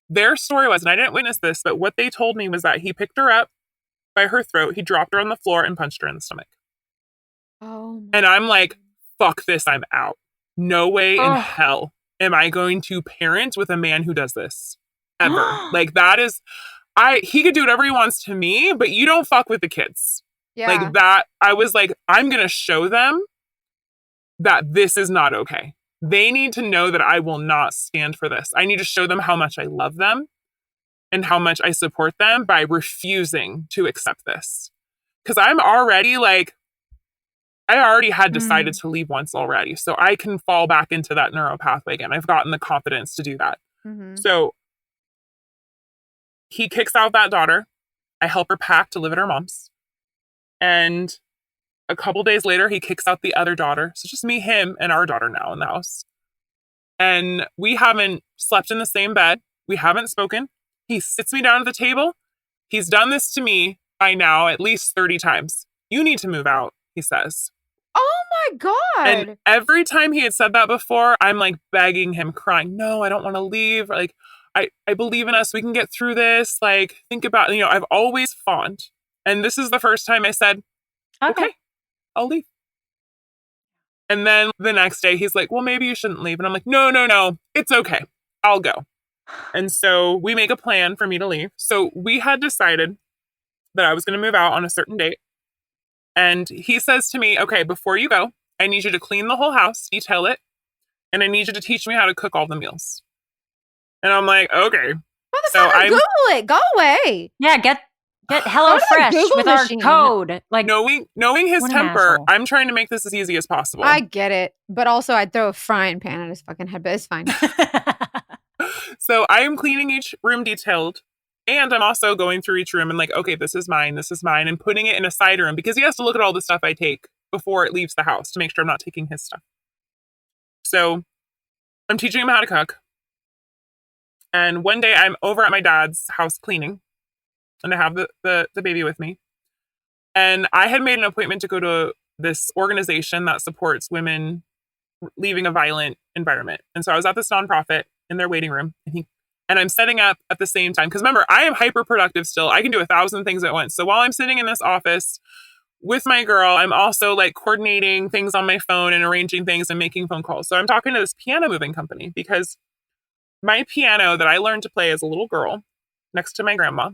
their story was, and I didn't witness this, but what they told me was that he picked her up by her throat. He dropped her on the floor and punched her in the stomach. Oh. And I'm like, fuck this, I'm out. No way in hell am I going to parent with a man who does this ever. Like, that is, he could do whatever he wants to me, but you don't fuck with the kids. Yeah. Like that, I was like, I'm going to show them that this is not okay. They need to know that I will not stand for this. I need to show them how much I love them and how much I support them by refusing to accept this. Because I'm already like, I already had decided to leave once already. So I can fall back into that neural pathway again. I've gotten the confidence to do that. Mm-hmm. So he kicks out that daughter. I help her pack to live at her mom's. And a couple days later, he kicks out the other daughter. So just me, him, and our daughter now in the house. And we haven't slept in the same bed. We haven't spoken. He sits me down at the table. He's done this to me by now at least 30 times. You need to move out, he says. Oh my God. And every time he had said that before, I'm like begging him, crying, no, I don't want to leave. Like, I believe in us. We can get through this. Like, think about, I've always fawned. And this is the first time I said, okay, I'll leave. And then the next day he's like, well, maybe you shouldn't leave. And I'm like, no, it's okay. I'll go. And so we make a plan for me to leave. So we had decided that I was going to move out on a certain date. And he says to me, okay, before you go, I need you to clean the whole house, detail it, and I need you to teach me how to cook all the meals. And I'm like, okay. Motherfucker, Google it. Go away. Yeah, get HelloFresh with machine. our code. Like knowing his temper, I'm trying to make this as easy as possible. I get it. But also I'd throw a frying pan at his fucking head, but it's fine. So I am cleaning each room detailed. And I'm also going through each room and like, okay, this is mine, and putting it in a side room because he has to look at all the stuff I take before it leaves the house to make sure I'm not taking his stuff. So I'm teaching him how to cook. And one day I'm over at my dad's house cleaning and I have the baby with me. And I had made an appointment to go to this organization that supports women leaving a violent environment. And so I was at this nonprofit in their waiting room and I'm setting up at the same time. Because remember, I am hyper productive still. I can do 1,000 things at once. So while I'm sitting in this office with my girl, I'm also like coordinating things on my phone and arranging things and making phone calls. So I'm talking to this piano moving company because my piano that I learned to play as a little girl next to my grandma,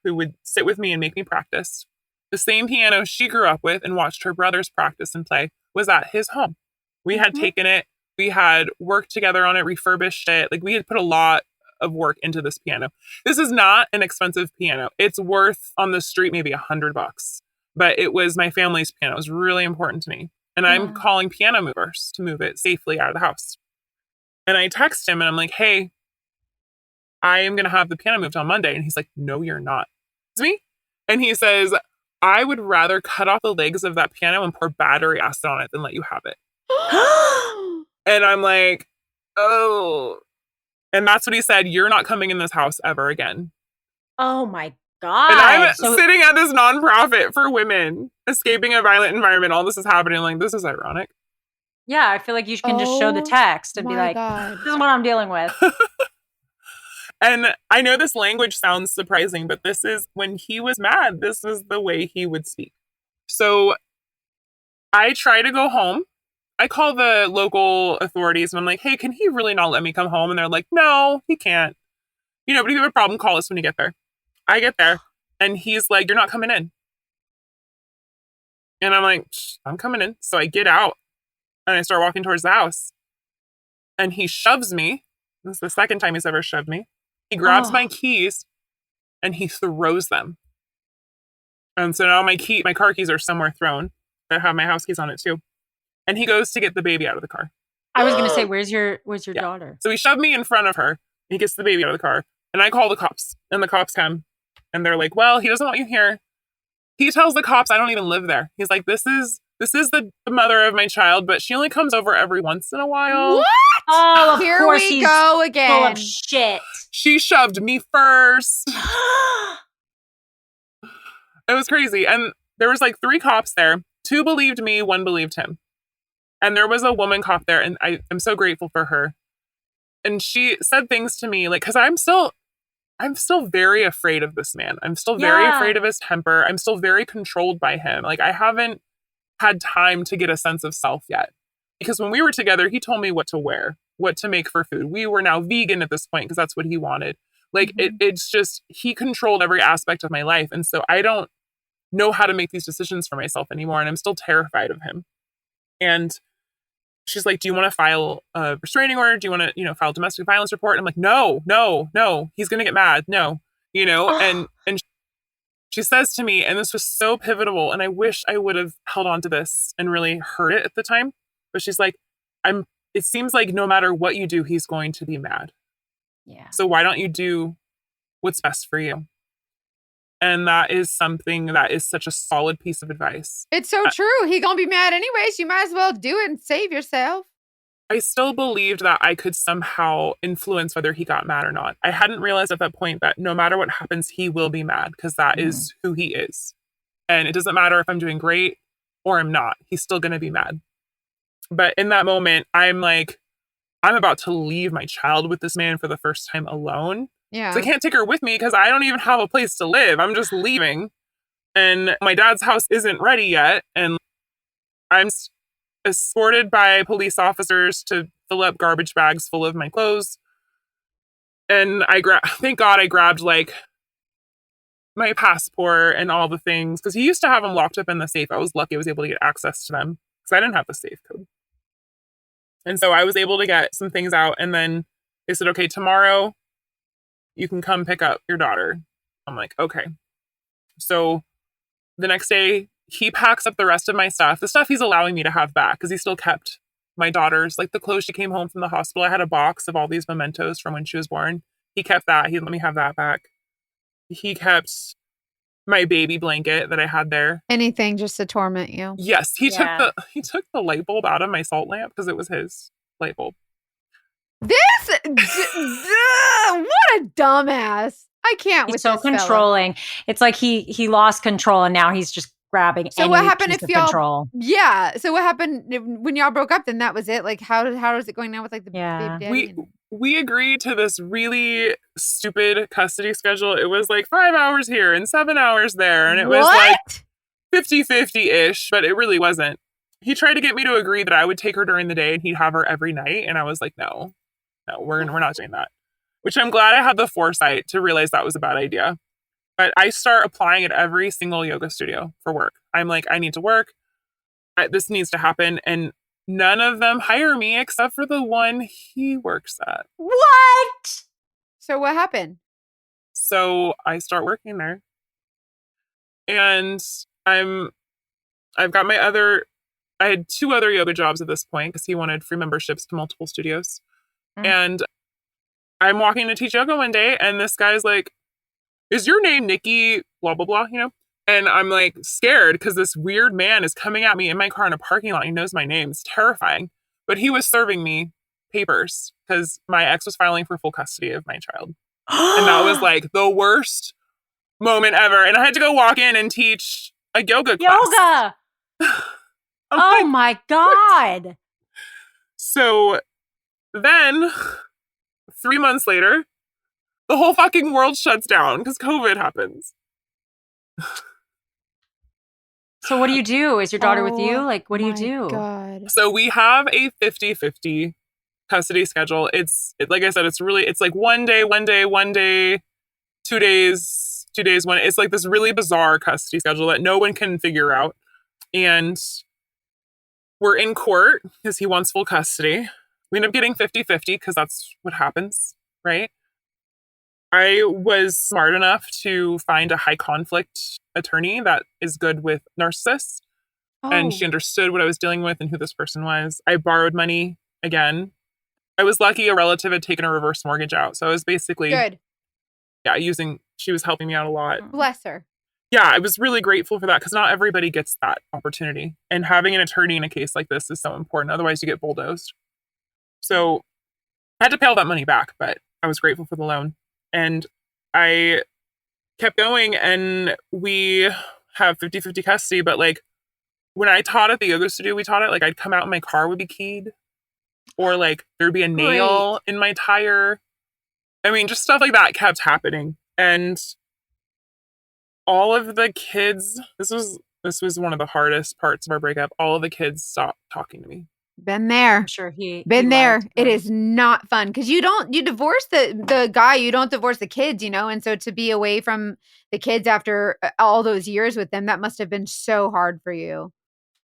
who would sit with me and make me practice, the same piano she grew up with and watched her brothers practice and play was at his home. We had taken it. We had worked together on it, refurbished it. Like we had put a lot of work into this piano. This is not an expensive piano. It's worth on the street maybe $100, but it was my family's piano. It was really important to me. And I'm calling piano movers to move it safely out of the house. And I text him and I'm like, hey, I am going to have the piano moved on Monday. And he's like, no, you're not. It's me. And he says, I would rather cut off the legs of that piano and pour battery acid on it than let you have it. And I'm like, oh. And that's what he said. You're not coming in this house ever again. Oh my God. And I'm sitting at this nonprofit for women escaping a violent environment. All this is happening. I'm like, this is ironic. Yeah, I feel like you can just show the text and be like, this is what I'm dealing with. And I know this language sounds surprising, but this is when he was mad. This is the way he would speak. So I try to go home. I call the local authorities and I'm like, hey, can he really not let me come home? And they're like, no, he can't. But if you have a problem, call us when you get there. I get there and he's like, you're not coming in. And I'm like, I'm coming in. So I get out and I start walking towards the house and he shoves me. This is the second time he's ever shoved me. He grabs my keys and he throws them. And so now my car keys are somewhere thrown that have my house keys on it too. And he goes to get the baby out of the car. I was going to say, where's your daughter? So he shoved me in front of her. He gets the baby out of the car. And I call the cops. And the cops come. And they're like, well, he doesn't want you here. He tells the cops I don't even live there. He's like, this is the mother of my child, but she only comes over every once in a while. What? Oh, of Here course we he's go again. full of shit. She shoved me first. It was crazy. And there was like 3 cops there. 2 believed me, 1 believed him. And there was a woman cop there, and I'm so grateful for her. And she said things to me, like, because I'm still very afraid of this man. I'm still very afraid of his temper. I'm still very controlled by him. Like, I haven't had time to get a sense of self yet. Because when we were together, he told me what to wear, what to make for food. We were now vegan at this point because that's what he wanted. Like it's just, he controlled every aspect of my life. And so I don't know how to make these decisions for myself anymore. And I'm still terrified of him. And she's like, do you want to file a restraining order? Do you want to, file a domestic violence report? And I'm like, no, he's going to get mad. No, and she says to me, and this was so pivotal, and I wish I would have held on to this and really heard it at the time. But she's like, it seems like no matter what you do, he's going to be mad. Yeah. So why don't you do what's best for you? And that is something that is such a solid piece of advice. It's so true. He gonna be mad anyways. You might as well do it and save yourself. I still believed that I could somehow influence whether he got mad or not. I hadn't realized at that point that no matter what happens, he will be mad because that is who he is. And it doesn't matter if I'm doing great or I'm not. He's still going to be mad. But in that moment, I'm like, I'm about to leave my child with this man for the first time alone. Yeah. So I can't take her with me because I don't even have a place to live. I'm just leaving. And my dad's house isn't ready yet. And I'm escorted by police officers to fill up garbage bags full of my clothes. And thank God I grabbed like my passport and all the things because he used to have them locked up in the safe. I was lucky I was able to get access to them because I didn't have the safe code. And so I was able to get some things out. And then they said, okay, tomorrow you can come pick up your daughter. I'm like, okay. So the next day, he packs up the rest of my stuff, the stuff he's allowing me to have back, because he still kept my daughter's, like the clothes she came home from the hospital. I had a box of all these mementos from when she was born. He kept that. He let me have that back. He kept my baby blanket that I had there. Anything just to torment you. Yes, he took the light bulb out of my salt lamp because it was his light bulb. What a dumbass. I can't He's with so this fella. controlling. It's like he lost control and now he's just grabbing So any what happened piece if of y'all control. Yeah. So what happened when y'all broke up? Then that was it. Like how is it going now with like the Yeah. baby daddy? We agreed to this really stupid custody schedule. It was like 5 hours here and 7 hours there. And it was like 50-50-ish, but it really wasn't. He tried to get me to agree that I would take her during the day and he'd have her every night. And I was like, no, we're not doing that. Which I'm glad I had the foresight to realize that was a bad idea. But I start applying at every single yoga studio for work. I'm like, I need to work. This needs to happen. And none of them hire me except for the one he works at. What? So what happened? So I start working there. And I've got I had 2 other yoga jobs at this point because he wanted free memberships to multiple studios. And I'm walking to teach yoga one day and this guy's like, is your name Nikki? Blah, blah, blah, And I'm like scared because this weird man is coming at me in my car in a parking lot. He knows my name. It's terrifying. But he was serving me papers because my ex was filing for full custody of my child. And that was like the worst moment ever. And I had to go walk in and teach a yoga class. Oh my God. So then 3 months later, the whole fucking world shuts down because COVID happens. So what do you do? Is your daughter with you? Like, what do you do? God. So we have a 50-50 custody schedule. Like I said, it's like 1 day, 1 day, 1 day, 2 days, 2 days, 1. It's like this really bizarre custody schedule that no one can figure out. And we're in court because he wants full custody. We end up getting 50-50 because that's what happens, right? I was smart enough to find a high conflict attorney that is good with narcissists. And she understood what I was dealing with and who this person was. I borrowed money again. I was lucky a relative had taken a reverse mortgage out. So I was basically Good. Yeah, she was helping me out a lot. Bless her. Yeah, I was really grateful for that because not everybody gets that opportunity. And having an attorney in a case like this is so important. Otherwise you get bulldozed. So I had to pay all that money back, but I was grateful for the loan. And I kept going and we have 50-50 custody. But like when I taught at the yoga studio, we taught it, like I'd come out and my car would be keyed or like there'd be a nail in my tire. I mean, just stuff like that kept happening. And all of the kids, this was one of the hardest parts of our breakup. All of the kids stopped talking to me. Been there. I'm sure he Been there. loved It her. is not fun because you divorce the guy, you don't divorce the kids, and so to be away from the kids after all those years with them, that must have been so hard for you.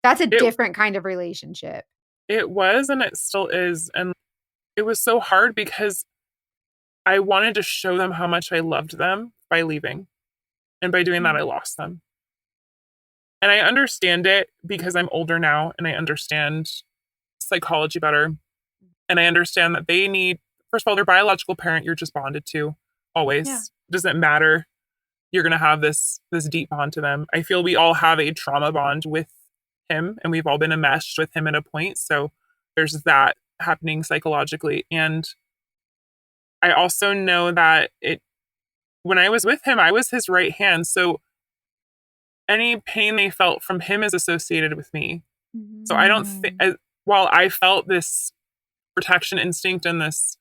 That's a different kind of relationship. It was, and it still is. And it was so hard because I wanted to show them how much I loved them by leaving. And by doing that, I lost them. And I understand it because I'm older now and I understand psychology better. And I understand that they need, first of all, their biological parent you're just bonded to always. Yeah. Doesn't matter. You're going to have this deep bond to them. I feel we all have a trauma bond with him and we've all been enmeshed with him at a point. So there's that happening psychologically. And I also know that when I was with him, I was his right hand. So any pain they felt from him is associated with me. Mm-hmm. So I don't think, while I felt this protection instinct and this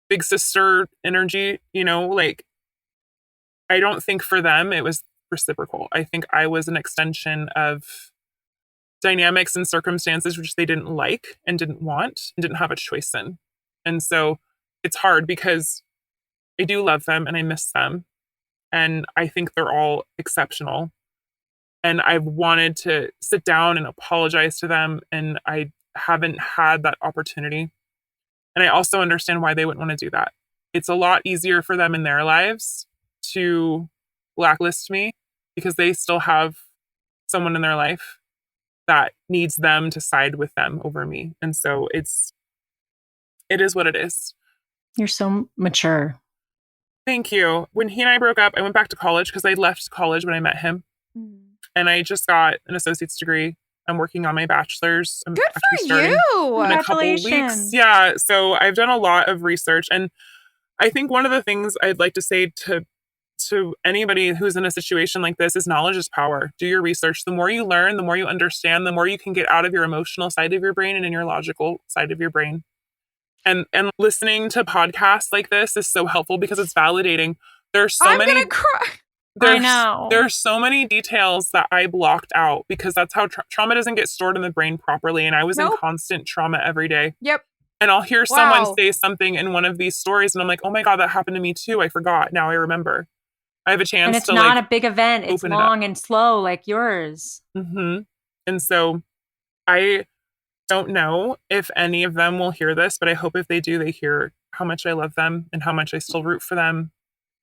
big sister energy, like, I don't think for them it was reciprocal. I think I was an extension of dynamics and circumstances which they didn't like and didn't want and didn't have a choice in. And so it's hard because I do love them and I miss them. And I think they're all exceptional. And I've wanted to sit down and apologize to them. And I haven't had that opportunity. And I also understand why they wouldn't want to do that. It's a lot easier for them in their lives to blacklist me because they still have someone in their life that needs them to side with them over me. And so it is what it is. You're so mature. Thank you. When he and I broke up, I went back to college because I left college when I met him. Mm-hmm. And I just got an associate's degree. I'm working on my bachelor's. I'm Good for you. In a couple weeks. Yeah. So I've done a lot of research. And I think one of the things I'd like to say to anybody who's in a situation like this is knowledge is power. Do your research. The more you learn, the more you understand, the more you can get out of your emotional side of your brain and in your logical side of your brain. And listening to podcasts like this is so helpful because it's validating. There's so I'm many. gonna cry. I know. There's so many details that I blocked out because that's how trauma doesn't get stored in the brain properly. And I was in constant trauma every day. Yep. And I'll hear someone say something in one of these stories and I'm like, oh my God, that happened to me too. I forgot. Now I remember. I have a chance to. And it's not a big event. It's long and slow like yours. Mm-hmm. And so I don't know if any of them will hear this, but I hope if they do, they hear how much I love them and how much I still root for them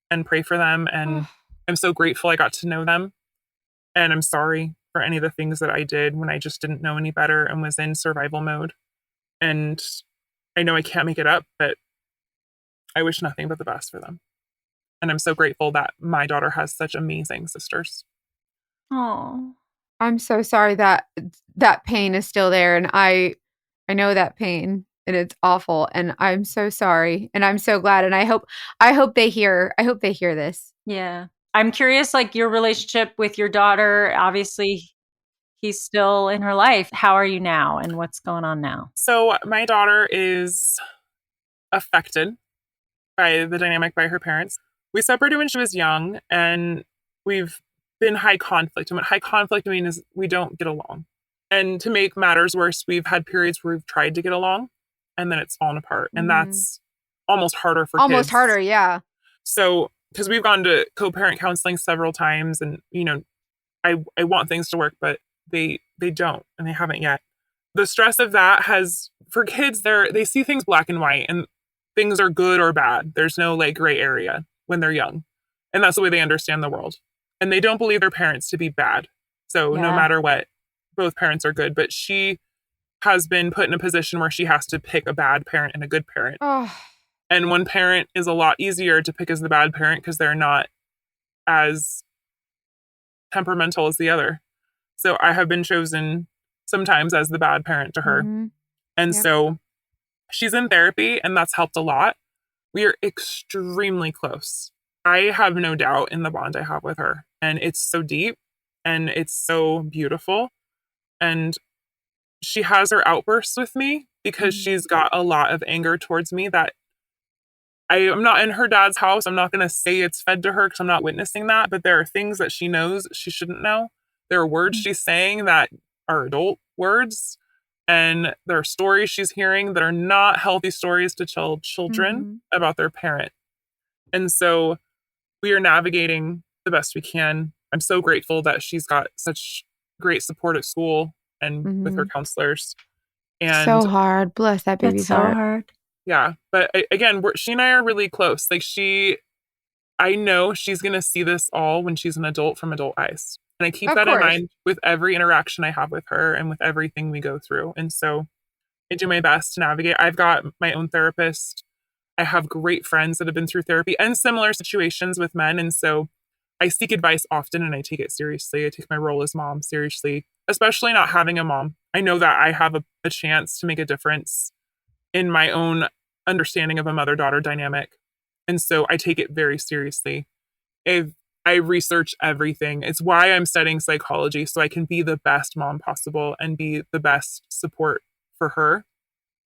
and pray for them. And I'm so grateful I got to know them. And I'm sorry for any of the things that I did when I just didn't know any better and was in survival mode. And I know I can't make it up, but I wish nothing but the best for them. And I'm so grateful that my daughter has such amazing sisters. Oh, I'm so sorry that pain is still there. And I know that pain and it's awful. And I'm so sorry. And I'm so glad. And I hope they hear this. Yeah. I'm curious, like your relationship with your daughter, obviously he's still in her life. How are you now? And what's going on now? So my daughter is affected by the dynamic by her parents. We separated when she was young and we've been high conflict. And what high conflict means is we don't get along. And to make matters worse, we've had periods where we've tried to get along and then it's fallen apart. And that's almost harder for kids. Almost harder, yeah. So, because we've gone to co-parent counseling several times and, I want things to work, but they don't and they haven't yet. The stress of that has, for kids, they see things black and white and things are good or bad. There's no like gray area when they're young. And that's the way they understand the world. And they don't believe their parents to be bad. So no matter what, both parents are good. But she has been put in a position where she has to pick a bad parent and a good parent. Oh. And one parent is a lot easier to pick as the bad parent because they're not as temperamental as the other. So I have been chosen sometimes as the bad parent to her. Mm-hmm. And so she's in therapy and that's helped a lot. We are extremely close. I have no doubt in the bond I have with her. And it's so deep and it's so beautiful. And she has her outbursts with me because she's got a lot of anger towards me that I'm not in her dad's house. I'm not going to say it's fed to her because I'm not witnessing that. But there are things that she knows she shouldn't know. There are words she's saying that are adult words And there are stories she's hearing that are not healthy stories to tell children about their parent. And so we are navigating the best we can. I'm so grateful that she's got such great support at school and with her counselors. And so hard. Bless that baby's heart. hard. Yeah. But again, she and I are really close. Like I know she's going to see this all when she's an adult from adult eyes. And I keep that in mind with every interaction I have with her and with everything we go through. And so I do my best to navigate. I've got my own therapist. I have great friends that have been through therapy and similar situations with men. And so I seek advice often and I take it seriously. I take my role as mom seriously, especially not having a mom. I know that I have a chance to make a difference in my own understanding of a mother-daughter dynamic. And so I take it very seriously. I research everything. It's why I'm studying psychology, so I can be the best mom possible and be the best support for her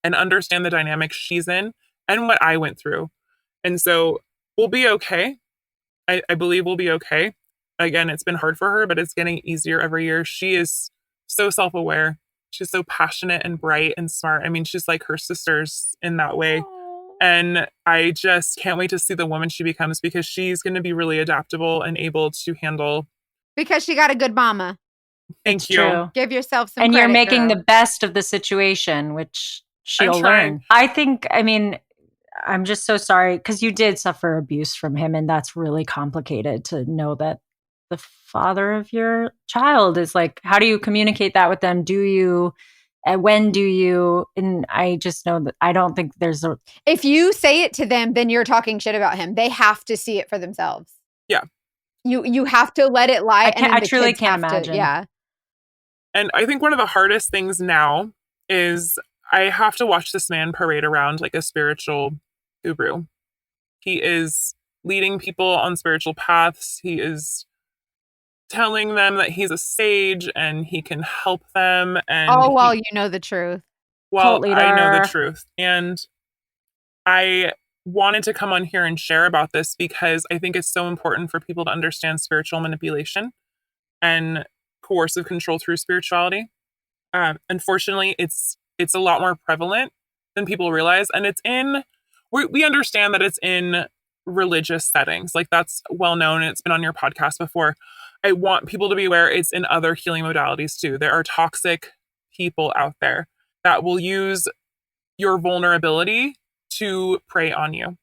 and understand the dynamic she's in and what I went through. And so we'll be okay. I believe we'll be okay. Again, it's been hard for her, but it's getting easier every year. She is so self-aware. She's so passionate and bright and smart. I mean, she's like her sisters in that way. And I just can't wait to see the woman she becomes because she's going to be really adaptable and able to handle. Because she got a good mama. Thank you. True. Give yourself some and credit, you're making girl. the best of the situation, which she'll trying. learn. I think, I mean, I'm just so sorry because you did suffer abuse from him, and that's really complicated to know that the father of your child is like, how do you communicate that with them? Do you, and when do you? And I just know that I don't think there's a. If you say it to them, then you're talking shit about him. They have to see it for themselves. Yeah. You have to let it lie. I truly can't imagine. Yeah. And I think one of the hardest things now is I have to watch this man parade around like a spiritual guru. He is leading people on spiritual paths. He is telling them that he's a sage and he can help them. And well, you know the truth. Well, I know the truth. And I wanted to come on here and share about this because I think it's so important for people to understand spiritual manipulation and coercive control through spirituality. Unfortunately, it's a lot more prevalent than people realize. And we understand that it's in religious settings. Like that's well known. It's been on your podcast before. I want people to be aware it's in other healing modalities too. There are toxic people out there that will use your vulnerability to prey on you.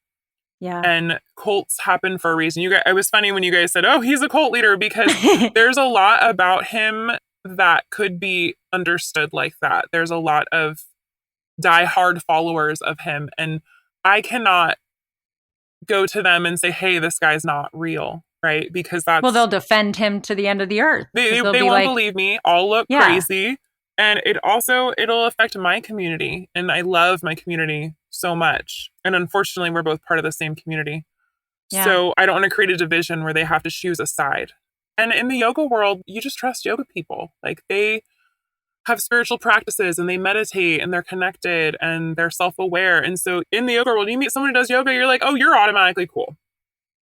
Yeah. And cults happen for a reason. It was funny when you guys said, oh, he's a cult leader, because there's a lot about him that could be understood like that. There's a lot of diehard followers of him. And I cannot go to them and say, hey, this guy's not real, right? Because that's... Well, they'll defend him to the end of the earth. They won't believe me. I'll look crazy. And it'll affect my community. And I love my community so much. And unfortunately, we're both part of the same community. Yeah. So I don't want to create a division where they have to choose a side. And in the yoga world, you just trust yoga people. Like they have spiritual practices and they meditate and they're connected and they're self-aware. And so in the yoga world, you meet someone who does yoga, you're like, oh, you're automatically cool.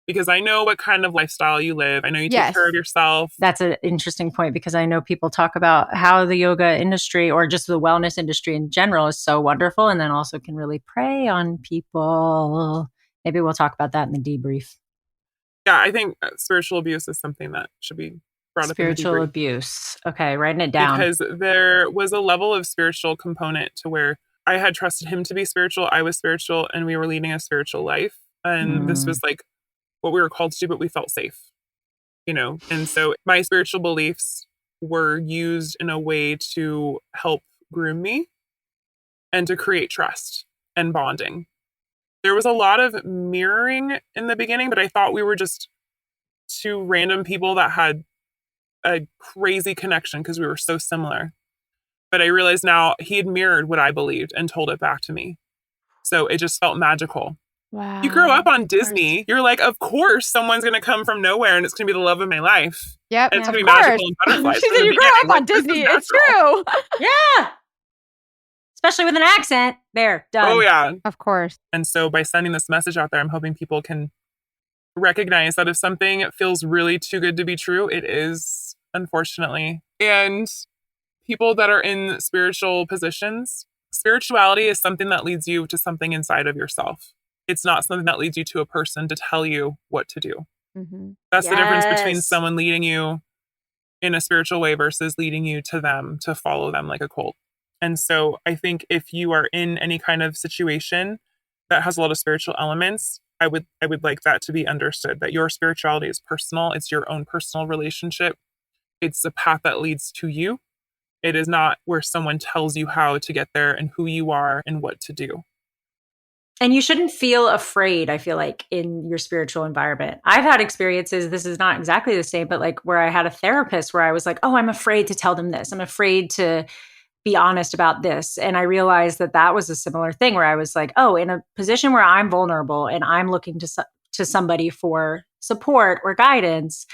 Because I know what kind of lifestyle you live. I know you take care of yourself. That's an interesting point because I know people talk about how the yoga industry or just the wellness industry in general is so wonderful and then also can really prey on people. Maybe we'll talk about that in the debrief. Yeah, I think spiritual abuse is something that should be brought up in the debrief. Spiritual abuse. Okay, writing it down. Because there was a level of spiritual component to where I had trusted him to be spiritual, I was spiritual, and we were leading a spiritual life. And this was like what we were called to do, but we felt safe, And so my spiritual beliefs were used in a way to help groom me and to create trust and bonding. There was a lot of mirroring in the beginning, but I thought we were just two random people that had a crazy connection because we were so similar. But I realize now he had mirrored what I believed and told it back to me. So it just felt magical. Wow. You grow up on Disney. You're like, of course, someone's going to come from nowhere and it's going to be the love of my life. Yep. And it's going to be magical and butterflies. She said you grow up on Disney. It's true. Yeah. Especially with an accent. There, done. Oh, yeah. Of course. And so by sending this message out there, I'm hoping people can recognize that if something feels really too good to be true, it is, unfortunately. And people that are in spiritual positions, spirituality is something that leads you to something inside of yourself. It's not something that leads you to a person to tell you what to do. Mm-hmm. That's the difference between Yes. someone leading you in a spiritual way versus leading you to them to follow them like a cult. And so I think if you are in any kind of situation that has a lot of spiritual elements, I would like that to be understood, that your spirituality is personal. It's your own personal relationship. It's a path that leads to you. It is not where someone tells you how to get there and who you are and what to do. And you shouldn't feel afraid, I feel like, in your spiritual environment. I've had experiences, this is not exactly the same, but like where I had a therapist where I was like, oh, I'm afraid to tell them this. I'm afraid to be honest about this. And I realized that that was a similar thing where I was like, oh, in a position where I'm vulnerable and I'm looking to somebody for support or guidance,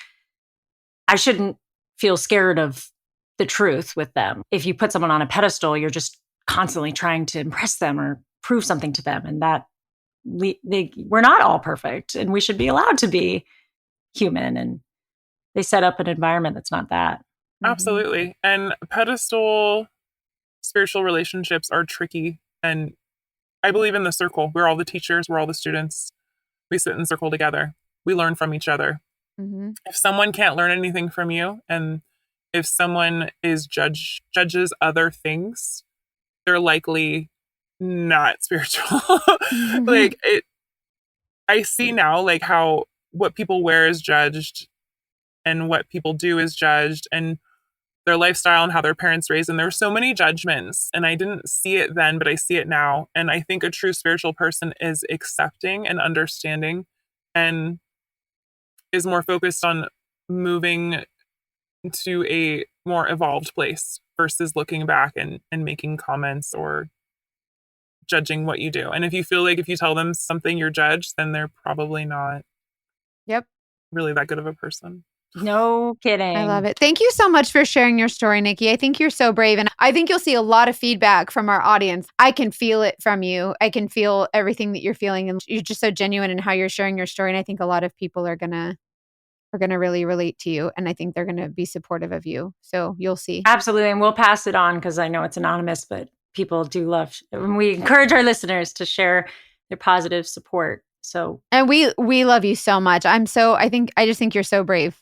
I shouldn't feel scared of the truth with them. If you put someone on a pedestal, you're just constantly trying to impress them or prove something to them. And that we're not all perfect and we should be allowed to be human. And they set up an environment that's not that. Absolutely. And pedestal spiritual relationships are tricky. And I believe in the circle. We're all the teachers, we're all the students. We sit in circle together. We learn from each other. Mm-hmm. If someone can't learn anything from you, and if someone is judges other things, they're likely not spiritual. Like I see now like how what people wear is judged and what people do is judged, and their lifestyle and how their parents raised them. There are so many judgments, and I didn't see it then, but I see it now. And I think a true spiritual person is accepting and understanding and is more focused on moving to a more evolved place versus looking back and making comments or judging what you do. And if you feel like if you tell them something you're judged, then they're probably not really that good of a person. No kidding. I love it. Thank you so much for sharing your story, Nikki. I think you're so brave. And I think you'll see a lot of feedback from our audience. I can feel it from you. I can feel everything that you're feeling. And you're just so genuine in how you're sharing your story. And I think a lot of people are gonna really relate to you. And I think they're gonna be supportive of you. So you'll see. Absolutely. And we'll pass it on because I know it's anonymous, but people do love, and we encourage our listeners to share their positive support. So, and we love you so much. I just think you're so brave.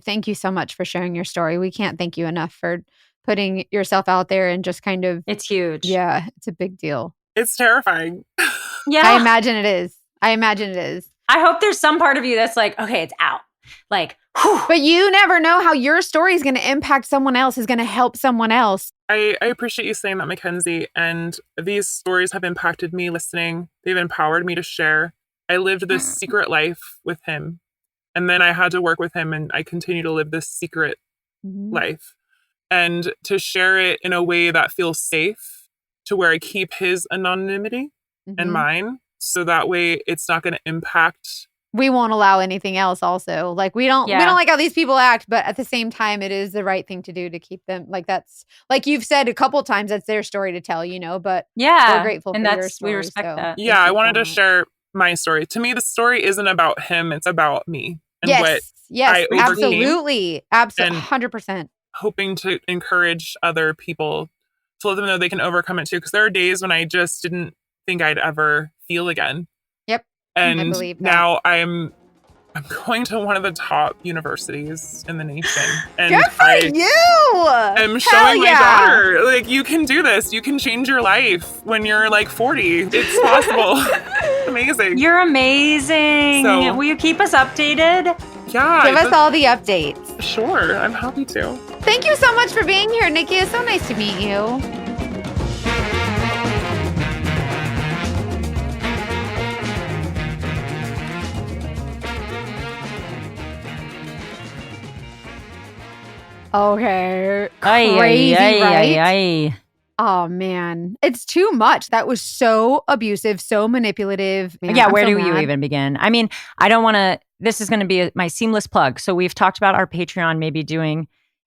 Thank you so much for sharing your story. We can't thank you enough for putting yourself out there and just kind of. It's huge. Yeah, it's a big deal. It's terrifying. Yeah. I imagine it is. I hope there's some part of you that's like, okay, it's out. Like, whew. But you never know how your story is going to impact someone else, is going to help someone else. I appreciate you saying that, Mackenzie. And these stories have impacted me listening. They've empowered me to share. I lived this secret life with him. And then I had to work with him, and I continue to live this secret life. And to share it in a way that feels safe, to where I keep his anonymity and mine, so that way it's not going to impact. We won't allow anything else also. Like we don't like how these people act, but at the same time, it is the right thing to do to keep them, like that's, like you've said a couple times, that's their story to tell, but we're grateful and for that's, your story. we respect that. Yeah, I wanted to share my story. To me, the story isn't about him, it's about me and what I overcame. Absolutely 100%. Hoping to encourage other people to let them know they can overcome it too, because there are days when I just didn't think I'd ever feel again. Yep. And I believe that. now I'm going to one of the top universities in the nation. And good for you! I'm showing my daughter, like, you can do this. You can change your life when you're like 40. It's possible. Amazing. You're amazing. So, will you keep us updated? Yeah. Give us all the updates. Sure. I'm happy to. Thank you so much for being here, Nikki. It's so nice to meet you. Okay. Crazy, right? Oh, man. It's too much. That was so abusive, so manipulative. Man, yeah, I'm where so do you mad. even begin? I mean, I don't want to, this is going to be my seamless plug. So we've talked about our Patreon maybe doing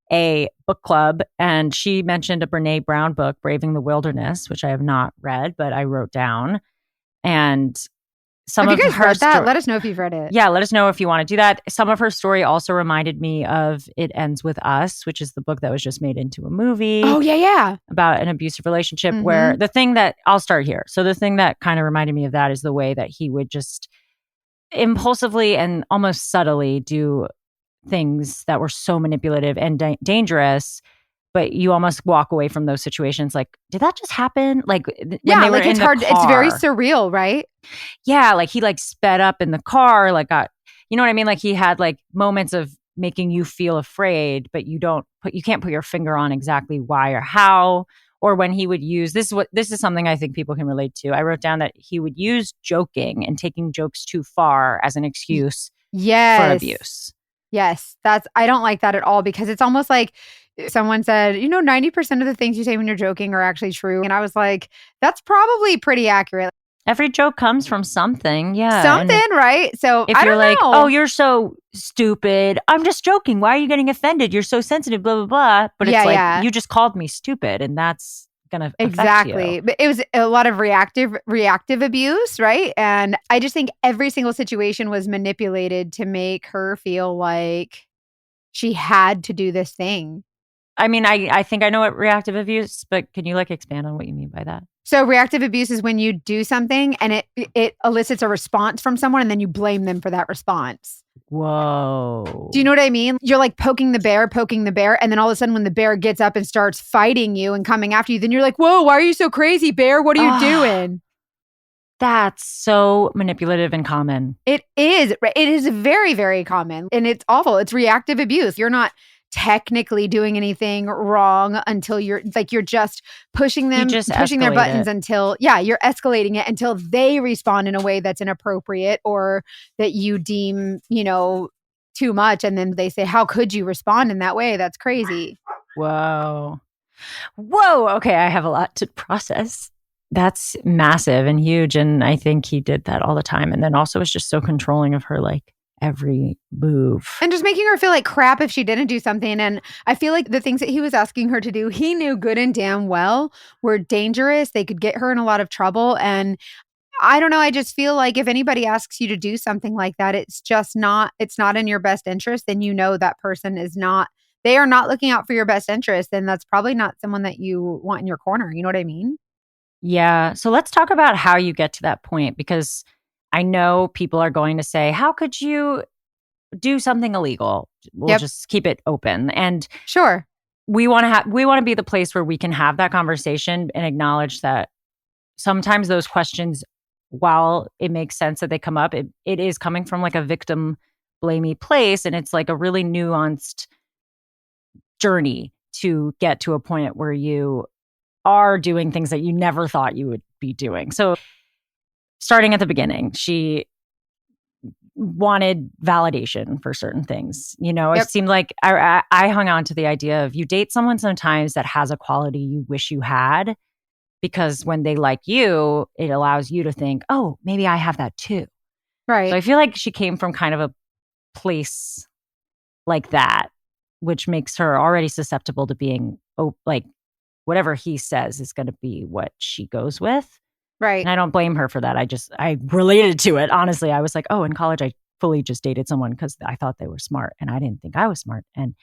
a book club, and she mentioned a Brene Brown book, Braving the Wilderness, which I have not read, but I wrote down. And some Have of you guys her read that? Let us know if you've read it. Yeah, let us know if you want to do that. Some of her story also reminded me of It Ends With Us, which is the book that was just made into a movie. Oh, yeah. About an abusive relationship Mhm. where the thing that I'll start here. So the thing that kind of reminded me of that is the way that he would just impulsively and almost subtly do things that were so manipulative and dangerous, but you almost walk away from those situations like, did that just happen? Like when they were like in it's the hard. car. It's very surreal, right? Yeah, like he like sped up in the car, like got, you know what I mean? Like he had like moments of making you feel afraid, but you can't put your finger on exactly why or how. Or when he would use this is something I think people can relate to. I wrote down that he would use joking and taking jokes too far as an excuse for abuse. Yes, I don't like that at all, because it's almost like someone said, 90% of the things you say when you're joking are actually true. And I was like, that's probably pretty accurate. Every joke comes from something. Yeah. Something, right? So if I you're don't like, know. oh, you're so stupid, I'm just joking. Why are you getting offended? You're so sensitive, blah, blah, blah. But it's like, you just called me stupid, and that's going to affect you. But it was a lot of reactive abuse, right? And I just think every single situation was manipulated to make her feel like she had to do this thing. I mean, I think I know what reactive abuse, but can you like expand on what you mean by that? So reactive abuse is when you do something and it elicits a response from someone, and then you blame them for that response. Whoa. Do you know what I mean? You're like poking the bear, and then all of a sudden when the bear gets up and starts fighting you and coming after you, then you're like, whoa, why are you so crazy, bear? What are you doing? That's so manipulative and common. It is. It is very, very common, and it's awful. It's reactive abuse. You're not technically doing anything wrong until you're just pushing them, pushing their buttons until, you're escalating it until they respond in a way that's inappropriate or that you deem, too much. And then they say, how could you respond in that way? That's crazy. Whoa. Okay. I have a lot to process. That's massive and huge. And I think he did that all the time. And then also was just so controlling of her, like, every move. And just making her feel like crap if she didn't do something. And I feel like the things that he was asking her to do, he knew good and damn well were dangerous. They could get her in a lot of trouble. And I don't know. I just feel like if anybody asks you to do something like that, it's not in your best interest. Then that person they are not looking out for your best interest. And that's probably not someone that you want in your corner. You know what I mean? Yeah. So let's talk about how you get to that point, because I know people are going to say, how could you do something illegal? We'll just keep it open. And sure, we want to be the place where we can have that conversation and acknowledge that sometimes those questions, while it makes sense that they come up, it is coming from like a victim blamey place. And it's like a really nuanced journey to get to a point where you are doing things that you never thought you would be doing. So starting at the beginning, she wanted validation for certain things. It seemed like I hung on to the idea of, you date someone sometimes that has a quality you wish you had, because when they like you, it allows you to think, oh, maybe I have that too. Right. So I feel like she came from kind of a place like that, which makes her already susceptible to being, like, whatever he says is going to be what she goes with. Right. And I don't blame her for that. I related to it. Honestly, I was like, oh, in college, I fully just dated someone because I thought they were smart and I didn't think I was smart. And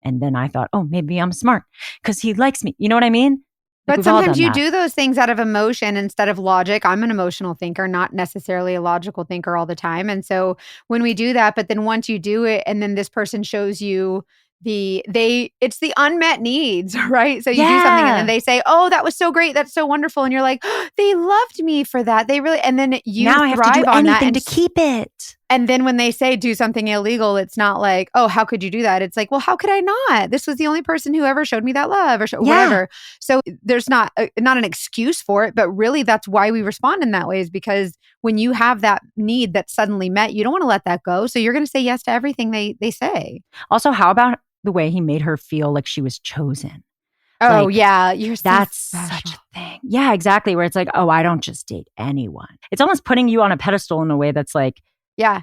then I thought, oh, maybe I'm smart because he likes me. You know what I mean? But sometimes you do those things out of emotion instead of logic. I'm an emotional thinker, not necessarily a logical thinker all the time. And so when we do that, but then once you do it and then this person shows you it's the unmet needs, right? So you do something and then they say, oh, that was so great. That's so wonderful. And you're like, oh, they loved me for that. They really, and then you now I have to do on anything that to keep it. And then when they say do something illegal, it's not like, oh, how could you do that? It's like, well, how could I not? This was the only person who ever showed me that love or whatever. So there's not an excuse for it, but really that's why we respond in that way, is because when you have that need that's suddenly met, you don't want to let that go. So you're going to say yes to everything they say. Also, how about the way he made her feel like she was chosen? Oh, like, yeah. That's such a thing. Yeah, exactly. Where it's like, oh, I don't just date anyone. It's almost putting you on a pedestal in a way that's like, yeah,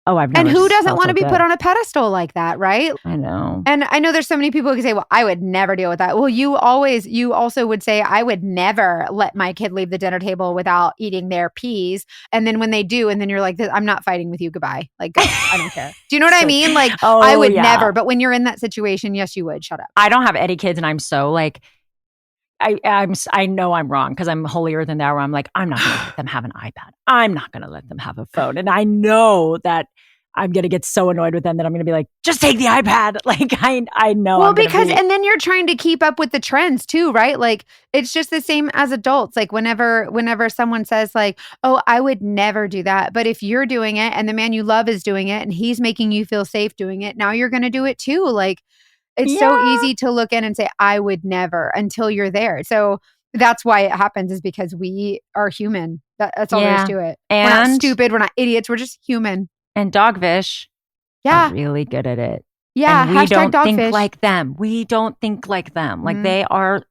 Oh, I've never. And who doesn't felt want so to be good. put on a pedestal like that, right? I know. And I know there's so many people who can say, well, I would never deal with that. Well, you also would say, I would never let my kid leave the dinner table without eating their peas. And then when they do, and then you're like, I'm not fighting with you. Goodbye. Like, go. I don't care. Do you know what I mean? Like, I would never. But when you're in that situation, yes, you would. Shut up. I don't have any kids, and I'm so like, I know I'm wrong because I'm holier than thou. Where I'm like, I'm not going to let them have an iPad. I'm not going to let them have a phone. And I know that I'm going to get so annoyed with them that I'm going to be like, just take the iPad. Like, I know. Well, and then you're trying to keep up with the trends too, right? Like, it's just the same as adults. Like, whenever someone says like, oh, I would never do that. But if you're doing it and the man you love is doing it and he's making you feel safe doing it, now you're going to do it too. Like, it's so easy to look in and say, I would never, until you're there. So that's why it happens, is because we are human. That's all there is to it. And we're not stupid. We're not idiots. We're just human. And Dogfish are really good at it. Yeah. And we don't Dogfish. think like them. We don't think like them. Like they are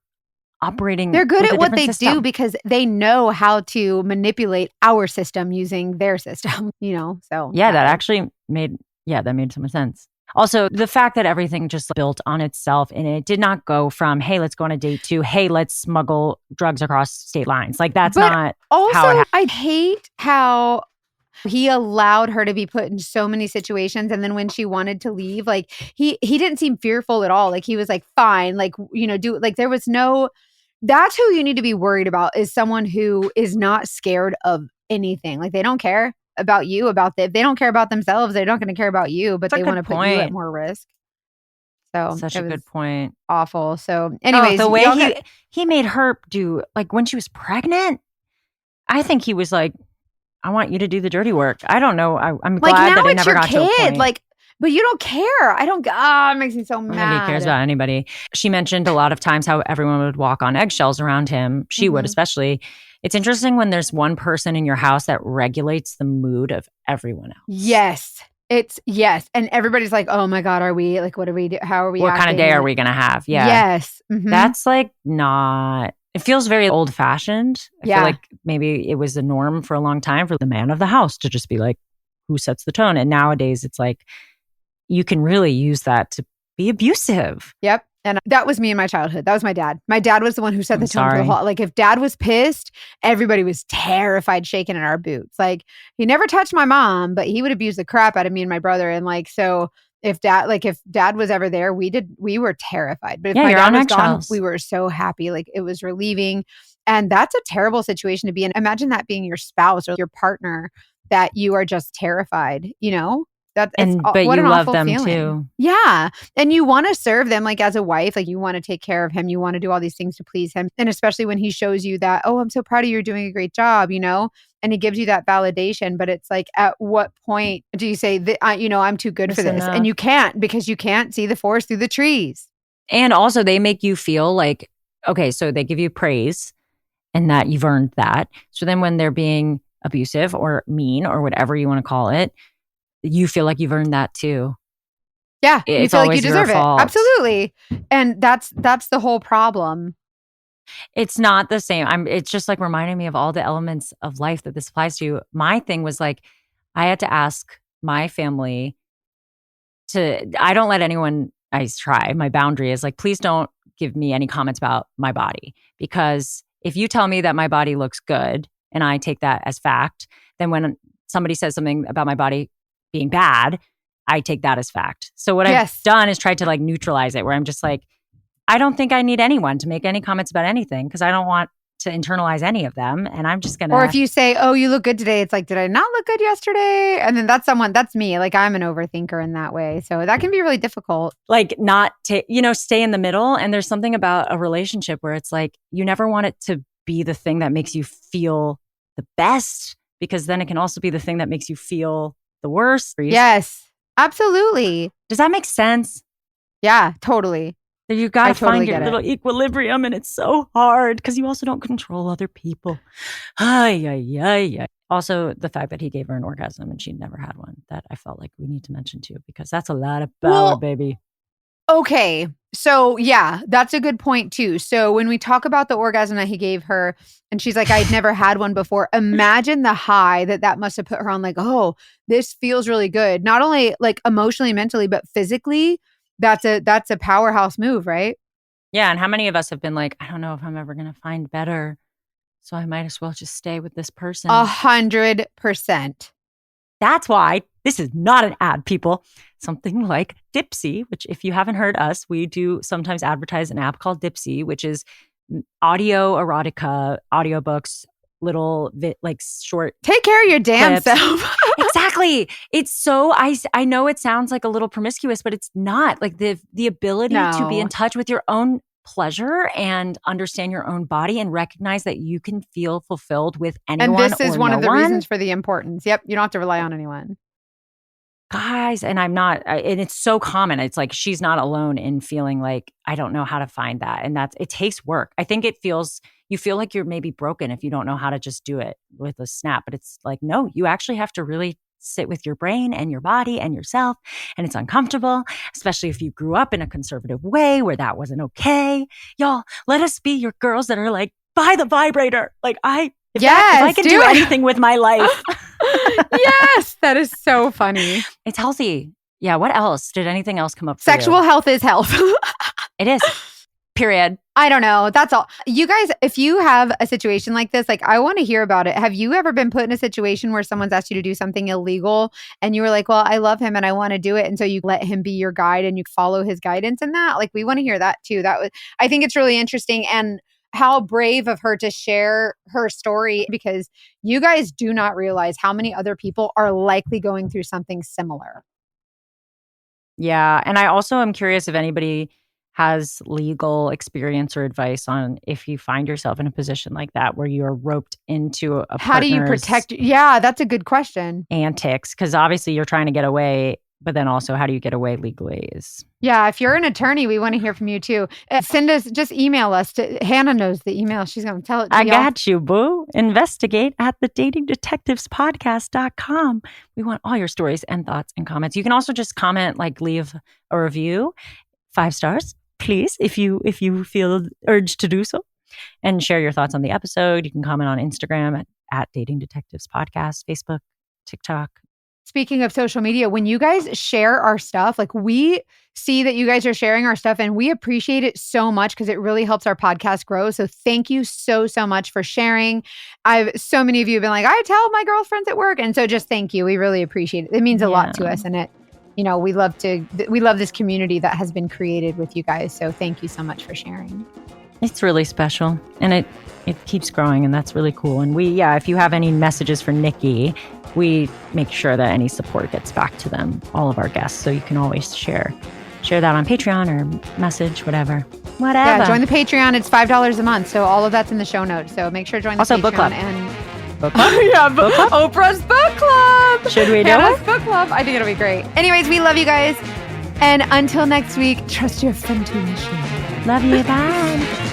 operating. They're good at what they system. do because they know how to manipulate our system using their system, So yeah, that made so much sense. Also, the fact that everything just built on itself and it did not go from, hey, let's go on a date to, hey, let's smuggle drugs across state lines. Like that's not also, how it happened. I hate how he allowed her to be put in so many situations. And then when she wanted to leave, like he didn't seem fearful at all. Like he was like, fine, like, do like there was no, that's who you need to be worried about, is someone who is not scared of anything. Like they don't care about you, if they don't care about themselves, they're not going to care about you, but they want to put you at more risk. So such a good point. Awful. So anyways, the way he made her do, like when she was pregnant, I think he was like, I want you to do the dirty work. I don't know. I'm glad that it never got to a point. Like, but you don't care. I don't. It makes me so mad. I don't think he cares about anybody. She mentioned a lot of times how everyone would walk on eggshells around him. She would, especially. It's interesting when there's one person in your house that regulates the mood of everyone else. Yes. And everybody's like, oh my God, are we like, what do we do? How are we? What kind of day are we going to have? Yeah. Yes. That's like not. It feels very old fashioned. I feel like maybe it was the norm for a long time for the man of the house to just be like, who sets the tone? And nowadays it's like, you can really use that to be abusive. Yep. And that was me in my childhood. That was my dad. My dad was the one who set the tone for the whole, like if dad was pissed, everybody was terrified, shaking in our boots. Like he never touched my mom, but he would abuse the crap out of me and my brother. And like, so if dad was ever there, we were terrified. But if my dad was gone, we were so happy. Like it was relieving. And that's a terrible situation to be in. Imagine that being your spouse or your partner, that you are just terrified, But you love them feeling. Too. Yeah. And you want to serve them, like as a wife, like you want to take care of him. You want to do all these things to please him. And especially when he shows you that, oh, I'm so proud of you, you're doing a great job, and he gives you that validation. But it's like, at what point do you say that, I'm too good for this? And you can't, because you can't see the forest through the trees. And also they make you feel like, okay, so they give you praise and that you've earned that. So then when they're being abusive or mean or whatever you want to call it, you feel like you've earned that too. Yeah, you feel like you deserve it. Fault. Absolutely. And that's the whole problem. It's not the same. It's just like reminding me of all the elements of life that this applies to. My thing was like, I had to ask my family I don't let anyone, I try. My boundary is like, please don't give me any comments about my body. Because if you tell me that my body looks good and I take that as fact, then when somebody says something about my body being bad, I take that as fact. So what I've done is tried to like neutralize it, where I'm just like, I don't think I need anyone to make any comments about anything because I don't want to internalize any of them. And I'm just going to. Or if you say, oh, you look good today, it's like, did I not look good yesterday? And then that's me. Like I'm an overthinker in that way. So that can be really difficult. Like not to, stay in the middle. And there's something about a relationship where it's like, you never want it to be the thing that makes you feel the best, because then it can also be the thing that makes you feel the worst. Yes, absolutely. Does that make sense? Yeah, totally. So you got to find your little equilibrium, and it's so hard because you also don't control other people. Also, the fact that he gave her an orgasm and she never had one, that I felt like we need to mention too, because that's a lot of power, baby. Okay. So yeah, that's a good point too. So when we talk about the orgasm that he gave her and she's like, I'd never had one before. Imagine the high that must have put her on like, oh, this feels really good. Not only like emotionally, mentally, but physically. That's a powerhouse move, right? Yeah. And how many of us have been like, I don't know if I'm ever going to find better, so I might as well just stay with this person. 100%. That's why this is not an ad, people. Something like Dipsy, which if you haven't heard us, we do sometimes advertise an app called Dipsy, which is audio erotica, audiobooks, little like short. Take care of your damn clips. self. Exactly. It's so, I know it sounds like a little promiscuous, but it's not. Like the ability to be in touch with your own pleasure and understand your own body and recognize that you can feel fulfilled with anyone. And this is one no of the one. reasons for the importance. Yep. You don't have to rely on anyone. Guys, and I'm not, and it's so common. It's like she's not alone in feeling like, I don't know how to find that. And it takes work. I think you feel like you're maybe broken if you don't know how to just do it with a snap. But it's like, no, you actually have to really sit with your brain and your body and yourself. And it's uncomfortable, especially if you grew up in a conservative way where that wasn't okay. Y'all, let us be your girls that are like, buy the vibrator. Like if I could do anything with my life. Yes, that is so funny. It's healthy. Yeah. What else? Did anything else come up for Sexual health is health. It is. Period. I don't know. That's all. You guys, if you have a situation like this, like I want to hear about it. Have you ever been put in a situation where someone's asked you to do something illegal and you were like, well, I love him and I want to do it. And so you let him be your guide and you follow his guidance in that? Like we want to hear that too. I think it's really interesting. And how brave of her to share her story, because you guys do not realize how many other people are likely going through something similar. Yeah. And I also am curious if anybody has legal experience or advice on if you find yourself in a position like that where you're roped into a how do you protect? Yeah, that's a good question. Antics, because obviously you're trying to get away. But then also, how do you get away legally is... Yeah, if you're an attorney, we want to hear from you too. Just email us. Hannah knows the email. She's going to tell it to I y'all. got you, boo. Investigate at thedatingdetectivespodcast.com. We want all your stories and thoughts and comments. You can also just comment, like leave a review, 5 stars, please, if you feel urged to do so. And share your thoughts on the episode. You can comment on Instagram at Dating Detectives Podcast, Facebook, TikTok. Speaking of social media, when you guys share our stuff, like we see that you guys are sharing our stuff and we appreciate it so much because it really helps our podcast grow. So thank you so much for sharing. So many of you have been like, I tell my girlfriends at work. And so just thank you. We really appreciate it. It means a lot to us. And we love this community that has been created with you guys. So thank you so much for sharing. It's really special and it keeps growing and that's really cool. And if you have any messages for Nikki, we make sure that any support gets back to them, all of our guests. So you can always share that on Patreon or message, whatever. Yeah, join the Patreon. It's $5 a month. So all of that's in the show notes. So make sure to join the also, Patreon. Book club. Book club? Yeah, book club? Oprah's book club. Should we do Hannah's it? book club. I think it'll be great. Anyways, we love you guys. And until next week, trust your friend to mission. Love you. Bye.